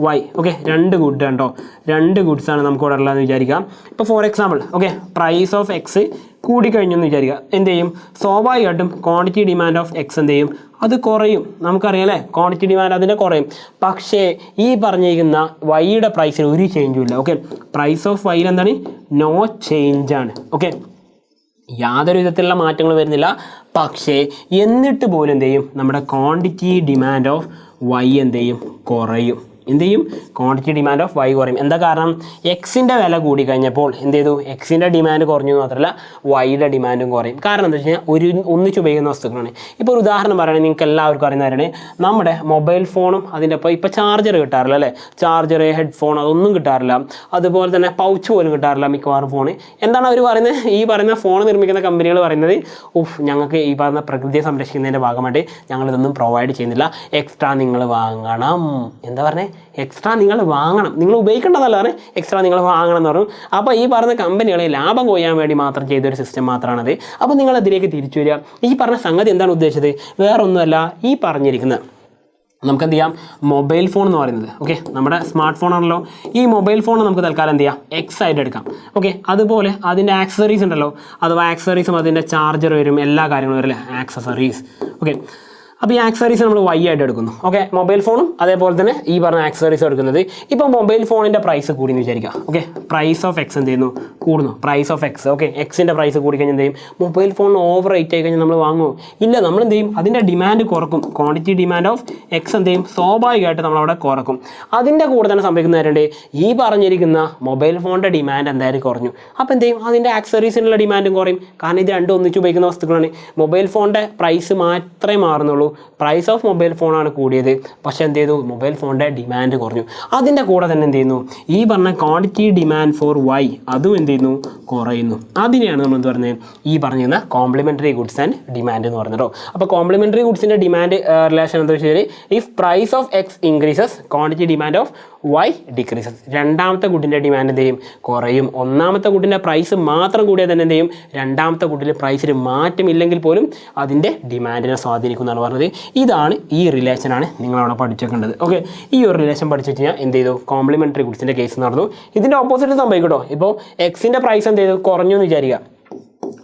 വൈ. ഓക്കെ, 2 ഗുഡ് കണ്ടോ, 2 ഗുഡ്സാണ് നമുക്ക് ഇവിടെ ഉള്ളതെന്ന് വിചാരിക്കാം. ഇപ്പോൾ for example okay, price of X കൂടിക്കഴിഞ്ഞെന്ന് വിചാരിക്കുക. എന്ത് ചെയ്യും? സ്വാഭാവികമായിട്ടും ക്വാണ്ടിറ്റി ഡിമാൻഡ് ഓഫ് എക്സ് എന്ത് ചെയ്യും? അത് കുറയും. നമുക്കറിയാം അല്ലേ, ക്വാണ്ടിറ്റി ഡിമാൻഡ് അതിൻ്റെ കുറയും. പക്ഷേ ഈ പറഞ്ഞിരിക്കുന്ന വൈയുടെ പ്രൈസിൽ ഒരു ചേഞ്ചും ഇല്ല. ഓക്കെ, പ്രൈസ് ഓഫ് വൈയിൽ എന്താണ്? നോ ചേഞ്ചാണ്. ഓക്കെ, യാതൊരു വിധത്തിലുള്ള മാറ്റങ്ങൾ വരുന്നില്ല. പക്ഷേ എന്നിട്ട് പോലും എന്ത് ചെയ്യും? നമ്മുടെ ക്വാണ്ടിറ്റി ഡിമാൻഡ് ഓഫ് വൈ എന്ത് ചെയ്യും? കുറയും. എന്ത് ചെയ്യും? ക്വാണ്ടിറ്റി ഡിമാൻഡ് ഓഫ് വൈ കുറയും. എന്താ കാരണം? എക്സിൻ്റെ വില കൂടി കഴിഞ്ഞപ്പോൾ എന്ത് ചെയ്തു? എക്സിൻ്റെ ഡിമാൻഡ് കുറഞ്ഞു മാത്രമല്ല വൈയുടെ ഡിമാൻഡും കുറയും. കാരണം എന്താ വെച്ച് കഴിഞ്ഞാൽ ഒന്നിച്ച് ഉപയോഗിക്കുന്ന വസ്തുക്കളാണ്. ഇപ്പോൾ ഒരു ഉദാഹരണം പറയുകയാണെങ്കിൽ നിങ്ങൾക്ക് എല്ലാവർക്കും അറിയുന്നവരാണ് നമ്മുടെ മൊബൈൽ ഫോണും അതിൻ്റെ ഇപ്പോൾ ചാർജർ കിട്ടാറില്ല അല്ലേ, ചാർജർ ഹെഡ്ഫോൺ അതൊന്നും കിട്ടാറില്ല. അതുപോലെ തന്നെ പൗച്ച് പോലും കിട്ടാറില്ല മിക്കവാറും ഫോൺ. എന്താണ് അവർ പറയുന്നത്? ഈ പറയുന്ന ഫോൺ നിർമ്മിക്കുന്ന കമ്പനികൾ പറയുന്നത് ഞങ്ങൾക്ക് ഈ പറയുന്ന പ്രകൃതിയെ സംരക്ഷിക്കുന്നതിൻ്റെ ഭാഗമായിട്ട് ഞങ്ങളിതൊന്നും പ്രൊവൈഡ് ചെയ്യുന്നില്ല, എക്സ്ട്രാ നിങ്ങൾ വാങ്ങണം. എന്താ പറഞ്ഞത്? എക്സ്ട്രാ നിങ്ങൾ വാങ്ങണം, നിങ്ങൾ ഉപയോഗിക്കേണ്ടതല്ലാണ്, എക്സ്ട്രാ നിങ്ങൾ വാങ്ങണം എന്ന് പറഞ്ഞു. അപ്പോൾ ഈ പറഞ്ഞ കമ്പനികൾ ലാഭം കൊയ്യാൻ വേണ്ടി മാത്രം ചെയ്തൊരു സിസ്റ്റം മാത്രമാണത്. അപ്പോൾ നിങ്ങൾ അതിലേക്ക് തിരിച്ചു വരിക. ഈ പറഞ്ഞ സംഗതി എന്താണ് ഉദ്ദേശിച്ചത്? വേറൊന്നുമല്ല, ഈ പറഞ്ഞിരിക്കുന്ന നമുക്കെന്ത് ചെയ്യാം? മൊബൈൽ ഫോൺ എന്ന് പറയുന്നത് ഓക്കെ, നമ്മുടെ സ്മാർട്ട് ഫോണാണല്ലോ. ഈ മൊബൈൽ ഫോൺ നമുക്ക് തൽക്കാലം എന്ത് ചെയ്യാം? എക്സ് ആയിട്ട് എടുക്കാം. ഓക്കെ, അതുപോലെ അതിൻ്റെ ആക്സസറീസ് ഉണ്ടല്ലോ, അഥവാ ആക്സസറീസും അതിൻ്റെ ചാർജർ വരും, എല്ലാ കാര്യങ്ങളും വരും അല്ലേ, ആക്സസറീസ്. ഓക്കെ, അപ്പോൾ ഈ ആക്സസറീസ് നമ്മൾ വൈ ആയിട്ട് എടുക്കുന്നു. ഓക്കെ, മൊബൈൽ ഫോണും അതേപോലെ തന്നെ ഈ പറഞ്ഞ ആക്സസറീസ് എടുക്കുന്നത്. ഇപ്പോൾ മൊബൈൽ ഫോണിൻ്റെ പ്രൈസ് കൂടി എന്ന് വിചാരിക്കുക. ഓക്കെ, പ്രൈസ് ഓഫ് എക്സ് എന്ത് ചെയ്യുന്നു? കൂടുന്നു. പ്രൈസ് ഓഫ് എക്സ് ഓക്കെ, എക്സിൻ്റെ പ്രൈസ് കൂടിക്കഴിഞ്ഞാൽ എന്ത് ചെയ്യും? മൊബൈൽ ഫോൺ ഓവർ റേറ്റ് ആയി കഴിഞ്ഞാൽ നമ്മൾ വാങ്ങുമോ? ഇല്ല, നമ്മൾ എന്ത് ചെയ്യും? അതിൻ്റെ ഡിമാൻഡ് കുറക്കും. ക്വാണ്ടിറ്റി ഡിമാൻഡ് ഓഫ് എക്സ് എന്ത് ചെയ്യും? സ്വാഭാവികമായിട്ട് നമ്മളവിടെ കുറക്കും. അതിൻ്റെ കൂടെ തന്നെ സംഭവിക്കുന്നവരുണ്ട്, ഈ പറഞ്ഞിരിക്കുന്ന മൊബൈൽ ഫോണിൻ്റെ ഡിമാൻഡ് എന്തായാലും കുറഞ്ഞു. അപ്പോൾ എന്ത് ചെയ്യും? അതിൻ്റെ ആക്സസറീസിനുള്ള ഡിമാൻഡും കുറയും. കാരണം ഇത് രണ്ടും ഒന്നിച്ച് ഉപയോഗിക്കുന്ന വസ്തുക്കളാണ്. മൊബൈൽ ഫോണിൻ്റെ പ്രൈസ് മാത്രമേ മാറുന്നുള്ളൂ, പ്രൈസ് ഓഫ് മൊബൈൽ ഫോണാണ് കൂടിയത്. പക്ഷേ എന്ത് ചെയ്തു? മൊബൈൽ ഫോണിൻ്റെ ഡിമാൻഡ് കുറഞ്ഞു. അതിൻ്റെ കൂടെ തന്നെ എന്ത് ചെയ്യുന്നു? ഈ പറഞ്ഞ ക്വാണ്ടിറ്റി ഡിമാൻഡ് ഫോർ വൈ അതും എന്ത് ചെയ്യുന്നു? കുറയുന്നു. അതിനെയാണ് നമ്മൾ എന്ത് പറയുന്നത്? ഈ പറഞ്ഞിരുന്ന കോംപ്ലിമെൻ്ററി ഗുഡ്സ് ആൻഡ് ഡിമാൻഡ് എന്ന് പറഞ്ഞിട്ടോ. അപ്പോൾ കോംപ്ലിമെൻ്ററി ഗുഡ്സിൻ്റെ ഡിമാൻഡ് റിലേഷൻ എന്താ വെച്ചാൽ, if price of X increases quantity demand of Y decreases. രണ്ടാമത്തെ ഗുഡിൻ്റെ ഡിമാൻഡ് എന്ത് ചെയ്യും? കുറയും. ഒന്നാമത്തെ ഗുഡിൻ്റെ പ്രൈസ് മാത്രം കൂടിയാൽ തന്നെ എന്ത് ചെയ്യും? രണ്ടാമത്തെ ഗുഡിൻ്റെ പ്രൈസിൽ മാറ്റമില്ലെങ്കിൽ പോലും അതിൻ്റെ ഡിമാൻഡിനെ സ്വാധീനിക്കും എന്നാണ് പറഞ്ഞത്. ഇതാണ് ഈ റിലേഷനാണ് നിങ്ങളവിടെ പഠിച്ചേക്കേണ്ടത്. ഓക്കെ, ഈ ഒരു റിലേഷൻ പഠിച്ചു കഴിഞ്ഞാൽ എന്ത് ചെയ്തു? കോംപ്ലിമെൻ്ററി ഗുഡ്സിൻ്റെ കേസ് നടന്നു. ഇതിൻ്റെ ഓപ്പോസിറ്റ് സംഭവിക്കട്ടോ. ഇപ്പോൾ എക്സിൻ്റെ പ്രൈസ് എന്ത് ചെയ്തു? കുറഞ്ഞു എന്ന് വിചാരിക്കുക.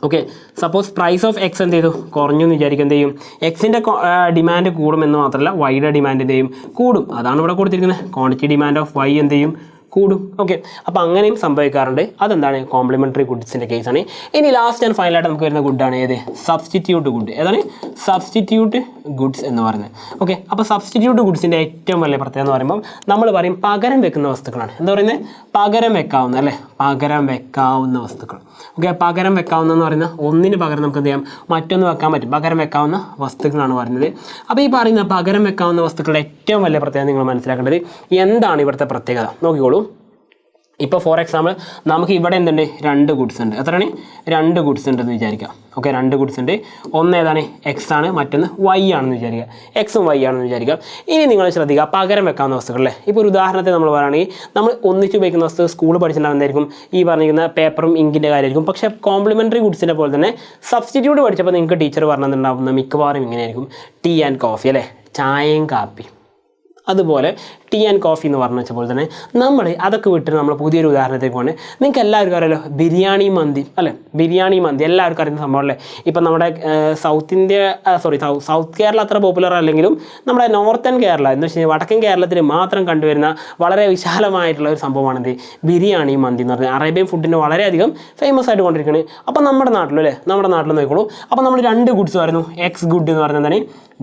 Okay, suppose price of X എന്ത് ചെയ്തു? കുറഞ്ഞു എന്ന് വിചാരിക്കും. എന്ത് ചെയ്യും? എക്സിൻ്റെ ഡിമാൻഡ് കൂടുമെന്ന് മാത്രമല്ല വൈയുടെ ഡിമാൻഡ് എന്ത് ചെയ്യും? കൂടും. അതാണ് ഇവിടെ കൊടുത്തിരിക്കുന്നത്. ക്വാണ്ടിറ്റി ഡിമാൻഡ് ഓഫ് വൈ എന്ത് ചെയ്യും? കൂടും. ഓക്കെ, അപ്പോൾ അങ്ങനെയും സംഭവിക്കാറുണ്ട്. അതെന്താണ്? കോംപ്ലിമെൻ്ററി ഗുഡ്സിൻ്റെ കേസാണ്. ഇനി ലാസ്റ്റ് ആൻഡ് ഫൈനലായിട്ട് നമുക്ക് വരുന്ന ഗുഡാണ് ഏത്? Substitute good. ഏതാണ്? സബ്സ്റ്റിറ്റ്യൂട്ട് ഗുഡ്സ് എന്ന് പറയുന്നത്. ഓക്കെ, അപ്പോൾ സബ്സ്റ്റിറ്റ്യൂട്ട് ഗുഡ്സിൻ്റെ ഏറ്റവും വലിയ പ്രത്യേകത എന്ന് പറയുമ്പോൾ നമ്മൾ പറയും പകരം വെക്കുന്ന വസ്തുക്കളാണ്. എന്താ പറയുന്നത്? പകരം വെക്കാവുന്ന അല്ലേ, പകരം വെക്കാവുന്ന വസ്തുക്കൾ. ഓക്കെ, പകരം വെക്കാവുന്നതെന്ന് പറയുന്നത് ഒന്നിന് പകരം നമുക്ക് എന്ത് ചെയ്യാം? മറ്റൊന്ന് വെക്കാൻ പറ്റും. പകരം വെക്കാവുന്ന വസ്തുക്കളാണ് പറയുന്നത്. അപ്പോൾ ഈ പറയുന്ന പകരം വെക്കാവുന്ന വസ്തുക്കളുടെ ഏറ്റവും വലിയ പ്രത്യേകത നിങ്ങൾ മനസ്സിലാക്കേണ്ടത് എന്താണ്? ഇവിടുത്തെ പ്രത്യേകത നോക്കിക്കോളൂ. ഇപ്പോൾ ഫോർ എക്സാമ്പിൾ നമുക്ക് ഇവിടെ എന്തുണ്ട്? 2 ഗുഡ്സ് ഉണ്ട്. എത്രയാണ്? 2 ഗുഡ്സ് ഉണ്ടെന്ന് വിചാരിക്കാം. ഓക്കെ, 2 ഗുഡ്സ് ഉണ്ട്. ഒന്ന് ഏതാണ്? എക്സ് ആണ്, മറ്റൊന്ന് വൈ ആണെന്ന് വിചാരിക്കുക. എക്സും വൈ ആണെന്ന് വിചാരിക്കാം. ഇനി നിങ്ങൾ ശ്രദ്ധിക്കുക, പകരം വെക്കാവുന്ന വസ്തുക്കളല്ലേ. ഇപ്പോൾ ഒരു ഉദാഹരണത്തിന് നമ്മൾ പറയുകയാണെങ്കിൽ നമ്മൾ ഒന്നിച്ച് ഉപയോഗിക്കുന്ന വസ്തു സ്കൂൾ പഠിച്ചിട്ടുണ്ടാകുന്നതായിരിക്കും ഈ പറഞ്ഞിരിക്കുന്ന പേപ്പറും ഇങ്കിൻ്റെ കാര്യമായിരിക്കും. പക്ഷേ കോംപ്ലിമെൻ്ററി ഗുഡ്സിൻ്റെ പോലെ തന്നെ സബ്സ്റ്റിറ്റ്യൂട്ട് പഠിച്ചപ്പോൾ നിങ്ങൾക്ക് ടീച്ചർ പറഞ്ഞിട്ടുണ്ടാകുന്ന മിക്കവാറും ഇങ്ങനെയായിരിക്കും, ടീ ആൻഡ് കോഫി അല്ലേ, ചായയും കാപ്പി. അതുപോലെ ടീ ആൻഡ് കോഫി എന്ന് പറഞ്ഞ പോലെ തന്നെ നമ്മൾ അതൊക്കെ വിട്ട് നമ്മൾ പുതിയൊരു ഉദാഹരണത്തേക്ക് പോകണേ. നിങ്ങൾക്ക് എല്ലാവർക്കും അറിയാലോ ബിരിയാണി മന്തി അല്ലേ? ബിരിയാണി മന്തി എല്ലാവർക്കും അറിയുന്ന സംഭവമല്ലേ? ഇപ്പം നമ്മുടെ സൗത്ത് കേരള അത്ര പോപ്പുലർ അല്ലെങ്കിലും നമ്മുടെ നോർത്തേൺ കേരള എന്ന് വെച്ച് കഴിഞ്ഞാൽ വടക്കൻ കേരളത്തിൽ മാത്രം കണ്ടുവരുന്ന വളരെ വിശാലമായിട്ടുള്ള ഒരു സംഭവമാണിത് ബിരിയാണി മന്തി എന്ന് പറഞ്ഞാൽ. അറേബ്യൻ ഫുഡിന് വളരെയധികം ഫേമസ് ആയിട്ട് കൊണ്ടിരിക്കുന്നത്. അപ്പോൾ നമ്മുടെ നാട്ടിലും അല്ലേ, നമ്മുടെ നാട്ടിൽ നോക്കിക്കോളൂ. അപ്പോൾ നമ്മൾ 2 ഗുഡ്സ് പറയുന്നു. എക്സ് ഗുഡ് എന്ന് പറയുന്നത് എന്താണ്?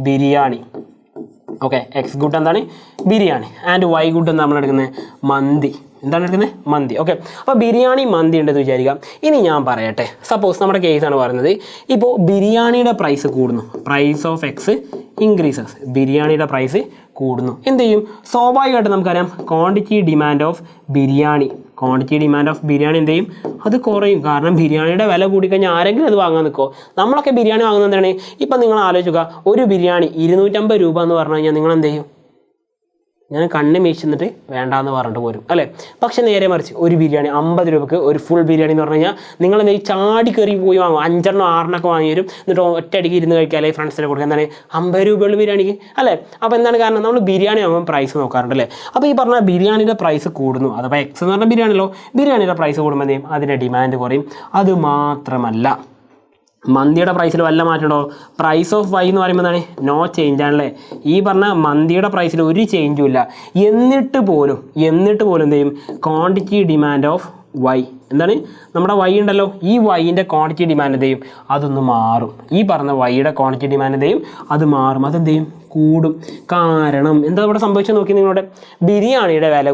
ബിരിയാണി. ഓക്കെ, എക്സ് ഗുഡ് എന്താണ്? ബിരിയാണി. ആൻഡ് വൈ ഗുഡ് എന്ന് നമ്മൾ എടുക്കുന്നത് മന്തി. എന്താണ് എടുക്കുന്നത്? മന്തി. ഓക്കെ, അപ്പോൾ ബിരിയാണി മന്തി ഉണ്ടെന്ന് വിചാരിക്കാം. ഇനി ഞാൻ പറയട്ടെ, സപ്പോസ് നമ്മുടെ കേസാണ് പറയുന്നത്. ഇപ്പോൾ ബിരിയാണിയുടെ പ്രൈസ് കൂടുന്നു, പ്രൈസ് ഓഫ് എക്സ് ഇൻക്രീസസ്, ബിരിയാണിയുടെ പ്രൈസ് കൂടുന്നു. എന്ത് ചെയ്യും? സ്വാഭാവികമായിട്ട് നമുക്കറിയാം ക്വാണ്ടിറ്റി ഡിമാൻഡ് ഓഫ് ബിരിയാണി എന്ത് ചെയ്യും? അത് കുറയും. കാരണം ബിരിയാണിയുടെ വില കൂടിക്കഴിഞ്ഞാൽ ആരെങ്കിലും അത് വാങ്ങാൻ നിൽക്കുമോ? നമ്മളൊക്കെ ബിരിയാണി വാങ്ങുന്നത് എന്താണ്? ഇപ്പം നിങ്ങൾ ആലോചിക്കുക, ഒരു ബിരിയാണി 250 രൂപ എന്ന് പറഞ്ഞു കഴിഞ്ഞാൽ നിങ്ങൾ എന്ത് ചെയ്യും? ഞാൻ കണ്ണ് മേച്ചിന്നിട്ട് വേണ്ടാന്ന് പറഞ്ഞിട്ട് പോരും അല്ലേ? പക്ഷെ നേരെ മറിച്ച് ഒരു ബിരിയാണി 50 രൂപയ്ക്ക് ഒരു ഫുൾ ബിരിയാണി എന്ന് പറഞ്ഞു കഴിഞ്ഞാൽ നിങ്ങൾ എന്തെങ്കിലും ചാടി കയറി പോയി വാങ്ങും. 5 6 വാങ്ങി വരും. എന്നിട്ട് ഒറ്റയടിക്ക് ഇരുന്ന് കഴിക്കുക, അല്ലെങ്കിൽ ഫ്രണ്ട്സിനെ കൊടുക്കുക. എന്താണ് 50 രൂപയുള്ള ബിരിയാണിക്ക് അല്ലേ? അപ്പോൾ എന്താണ് കാരണം? നമ്മൾ ബിരിയാണി ആകുമ്പോൾ പ്രൈസ് നോക്കാറുണ്ട് അല്ലേ? അപ്പോൾ ഈ പറഞ്ഞ ബിരിയാണിയുടെ പ്രൈസ് കൂടുന്നു. അഥവാ എക്സ് എന്ന് പറഞ്ഞാൽ ബിരിയാണിയല്ലോ, ബിരിയാണിയുടെ പ്രൈസ് കൂടുമ്പോൾ എന്ത് ചെയ്യും? അതിൻ്റെ ഡിമാൻഡ് കുറയും. അത് മാത്രമല്ല മന്തിയുടെ പ്രൈസിൽ വല്ല മാറ്റമുണ്ടോ? പ്രൈസ് ഓഫ് വൈ എന്ന് പറയുമ്പോൾ എന്താണ്? നോ ചേഞ്ച് ആണല്ലേ? ഈ പറഞ്ഞ മന്തിയുടെ പ്രൈസിൽ ഒരു ചേഞ്ചും ഇല്ല. എന്നിട്ട് പോലും എന്ത് ചെയ്യും? ക്വാണ്ടിറ്റി ഡിമാൻഡ് ഓഫ് വൈ എന്താണ്? നമ്മുടെ വൈ ഉണ്ടല്ലോ, ഈ വൈൻ്റെ ക്വാണ്ടിറ്റി ഡിമാൻഡ് എന്ത് ചെയ്യും? അതൊന്ന് മാറും. ഈ പറഞ്ഞ വൈയുടെ ക്വാണ്ടിറ്റി ഡിമാൻഡ് എന്ത് ചെയ്യും? അത് മാറും. അതെന്ത് ചെയ്യും? കൂടും. കാരണം എന്താ ഇവിടെ സംഭവിച്ചത് നോക്കി നിങ്ങളുടെ? ബിരിയാണിയുടെ വില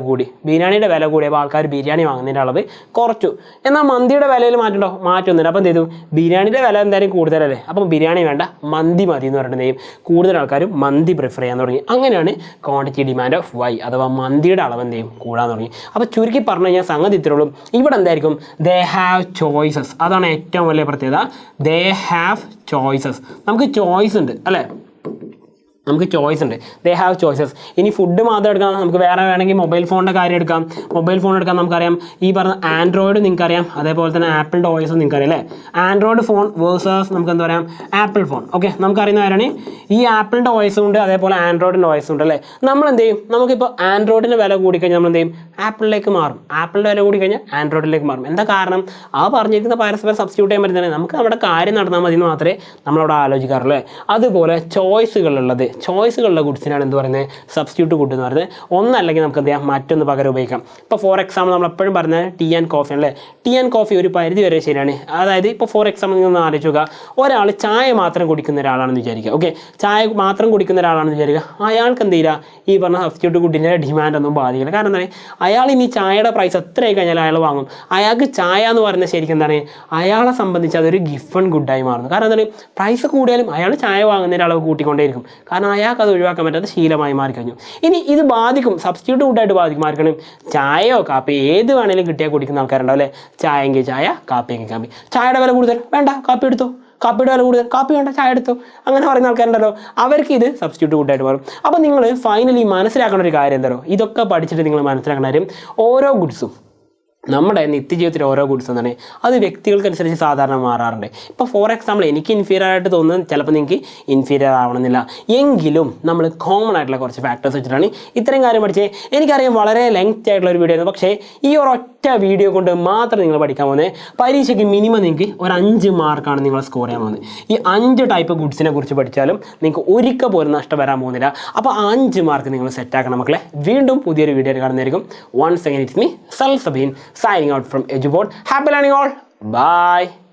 കൂടിയപ്പോൾ ആൾക്കാർ ബിരിയാണി വാങ്ങുന്നതിൻ്റെ അളവ് കുറച്ചു. എന്നാൽ മന്തിയുടെ വിലയിൽ മാറ്റമുണ്ടോ? മാറ്റമൊന്നുമില്ല. അപ്പോൾ എന്ത് ചെയ്തു? ബിരിയാണിയുടെ വില എന്തായാലും കൂടുതലല്ലേ, അപ്പം ബിരിയാണി വേണ്ട മന്തി മതി എന്ന് പറഞ്ഞിട്ട് കൂടുതൽ ആൾക്കാരും മന്തി പ്രിഫർ ചെയ്യാൻ തുടങ്ങി. അങ്ങനെയാണ് ക്വാണ്ടിറ്റി ഡിമാൻഡ് ഓഫ് വൈ അഥവാ മന്തിയുടെ അളവ് എന്ത് ചെയ്യും? കൂടാൻ തുടങ്ങി. അപ്പോൾ ചുരുക്കി പറഞ്ഞു കഴിഞ്ഞാൽ സംഗതി ഇത്രയുള്ളൂ. ഇവിടെ എന്തായിരിക്കും? They have choices. അതാണ് ഏറ്റവും വലിയ പ്രത്യേകത. They have choices. നമുക്ക് ചോയ്സ് ഉണ്ട് അല്ലേ? They have choices. ഇനി ഫുഡ് മാത്രം എടുക്കാം, നമുക്ക് വേറെ വേണമെങ്കിൽ മൊബൈൽ ഫോണിൻ്റെ കാര്യം എടുക്കാം. നമുക്കറിയാം ഈ പറഞ്ഞ ആൻഡ്രോയിഡ് നിങ്ങൾക്കറിയാം, അതേപോലെ തന്നെ ആപ്പിളിൻ്റെ OS നിങ്ങൾക്കറിയാം അല്ലേ? ആൻഡ്രോയിഡ് ഫോൺ വേഴ്സസ് നമുക്ക് എന്താ പറയാം? Apple phone. ഓക്കെ, നമുക്കറിയുന്ന കാര്യമാണ് ഈ ആപ്പിളിൻ്റെ OS ഉണ്ട്, അതേപോലെ ആൻഡ്രോയിഡിൻ്റെ OS ഉണ്ട് അല്ലേ? നമ്മൾ എന്ത് ചെയ്യും? നമുക്കിപ്പോൾ ആൻഡ്രോയിഡിൻ്റെ വില കൂടിക്കഴിഞ്ഞാൽ നമ്മൾ എന്ത് ചെയ്യും? ആപ്പിളിലേക്ക് മാറും. ആപ്പിളിൻ്റെ വില കൂടിക്കഴിഞ്ഞാൽ ആൻഡ്രോയിഡിലേക്ക് മാറും. എന്താ കാരണം? ആ പറഞ്ഞിരിക്കുന്ന പരസ്പരം സബ്സ്റ്റിറ്റ്യൂട്ട് ചെയ്യാൻ പറ്റുന്നത് നമുക്ക് നമ്മുടെ കാര്യം നടന്നാൽ മതി എന്ന് മാത്രമേ നമ്മളവിടെ ആലോചിക്കാറുള്ളൂ. അതുപോലെ ചോയ്സുകളുള്ള ഗുഡ്സിനാണ് എന്ത് പറയുന്നത്? സബ്സ്റ്റിറ്റ്യൂട്ട് ഗുഡ് എന്ന് പറയുന്നത്. ഒന്നല്ലെങ്കിൽ നമുക്ക് എന്ത് ചെയ്യാം? മറ്റൊന്ന് പകരം ഉപയോഗിക്കാം. ഇപ്പോൾ ഫോർ എക്സാമ്പിൾ നമ്മൾ എപ്പോഴും പറഞ്ഞത് ടീ ആൻഡ് കോഫി അല്ലേ? ടീ ആൻഡ് കോഫി ഒരു പരിധി വരെ ശരിയാണ്. അതായത് ഇപ്പോൾ ഫോർ എക്സാമ്പിൾ നിങ്ങൾ ആലോചിക്കുക, ഒരാൾ ചായ മാത്രം കുടിക്കുന്ന ഒരാളാണെന്ന് വിചാരിക്കുക. ഓക്കെ, ചായ മാത്രം കുടിക്കുന്ന ഒരാളാണെന്ന് വിചാരിക്കുക. അയാൾക്ക് എന്ത് ചെയ്യില്ല? ഈ പറഞ്ഞ സബ്സ്റ്റിറ്റ്യൂട്ട് ഗുഡിൻ്റെ ഡിമാൻഡ് ഒന്നും ബാധിക്കില്ല. കാരണം എന്താണ്? അയാൾ ഇനി ചായയുടെ പ്രൈസ് എത്രയായി കഴിഞ്ഞാൽ അയാൾ വാങ്ങും. അയാൾക്ക് ചായ എന്ന് പറയുന്നത് ശരിക്കും എന്താണ്? അയാളെ സംബന്ധിച്ച് അതൊരു ഗിഫ്റ്റ് ഗുഡായി മാറുന്നു. കാരണം എന്താണ്? പ്രൈസ് കൂടിയാലും അയാൾ ചായ വാങ്ങുന്നതിൻ്റെ അളവ് കൂട്ടിക്കൊണ്ടേയിരിക്കും. കാരണം അയാൾക്ക് അത് ഒഴിവാക്കാൻ പറ്റാത്ത ശീലമായി മാറിക്കഴിഞ്ഞു. ഇനി ഇത് ബാധിക്കും, സബ്സ്റ്റിറ്റ്യൂട്ട് ഗുഡായിട്ട് ബാധിക്കും. മാറിക്കണം ചായയോ കാപ്പി ഏത് വേണമെങ്കിലും കിട്ടിയാൽ കുടിക്കുന്ന ആൾക്കാരുണ്ടാവും അല്ലേ? ചായയെങ്കിൽ ചായ, കാപ്പിയെങ്കിൽ കാപ്പി. ചായയുടെ വില കൂടുതൽ വേണ്ട, കാപ്പി എടുത്തോ. കാപ്പിയുടെ വില കൂടുതൽ, കാപ്പി വേണ്ട, ചായ എടുത്തോ. അങ്ങനെ പറയുന്ന ആൾക്കാരുണ്ടല്ലോ, അവർക്ക് ഇത് സബ്സ്റ്റിറ്റ്യൂട്ട് ഗുഡായിട്ട് മാറും. അപ്പോൾ നിങ്ങൾ ഫൈനലി മനസ്സിലാക്കേണ്ട ഒരു കാര്യം എന്താണോ? ഇതൊക്കെ പഠിച്ചിട്ട് നിങ്ങൾ മനസ്സിലാക്കേണ്ട കാര്യം, ഓരോ ഗുഡ്സും നമ്മുടെ നിത്യജീവിതത്തിൽ ഓരോ ഗുഡ്സ് എന്താണ് അത് വ്യക്തികൾക്കനുസരിച്ച് സാധാരണ മാറാറുണ്ട്. ഇപ്പോൾ ഫോർ എക്സാമ്പിൾ എനിക്ക് ഇൻഫീരിയർ ആയിട്ട് തോന്നുന്നത് ചിലപ്പോൾ നിങ്ങൾക്ക് ഇൻഫീരിയർ ആവണമെന്നില്ല. എങ്കിലും നമ്മൾ കോമൺ ആയിട്ടുള്ള കുറച്ച് ഫാക്ടേഴ്സ് വെച്ചിട്ടാണ് ഇത്രയും കാര്യം പഠിച്ചത്. എനിക്കറിയാം വളരെ ലെങ്ത് ആയിട്ടുള്ള ഒരു വീഡിയോ ആണ്, പക്ഷേ ഈ ഒരൊറ്റ വീഡിയോ കൊണ്ട് മാത്രം നിങ്ങൾ പഠിക്കാൻ പോകുന്നത്. പരീക്ഷയ്ക്ക് മിനിമം നിങ്ങൾക്ക് ഒരു 5 മാർക്കാണ് നിങ്ങൾ സ്കോർ ചെയ്യാൻ പോകുന്നത്. ഈ 5 ടൈപ്പ് ഗുഡ്സിനെ കുറിച്ച് പഠിച്ചാലും നിങ്ങൾക്ക് ഒരിക്കൽ പോലും നഷ്ടം വരാൻ പോകുന്നില്ല. അപ്പോൾ 5 മാർക്ക് നിങ്ങൾ സെറ്റാക്കണം മക്കളെ. വീണ്ടും പുതിയൊരു വീഡിയോ കാണുന്നതായിരിക്കും. Once again it's me Salsabeen signing out from EduBoard. Happy learning all. Bye.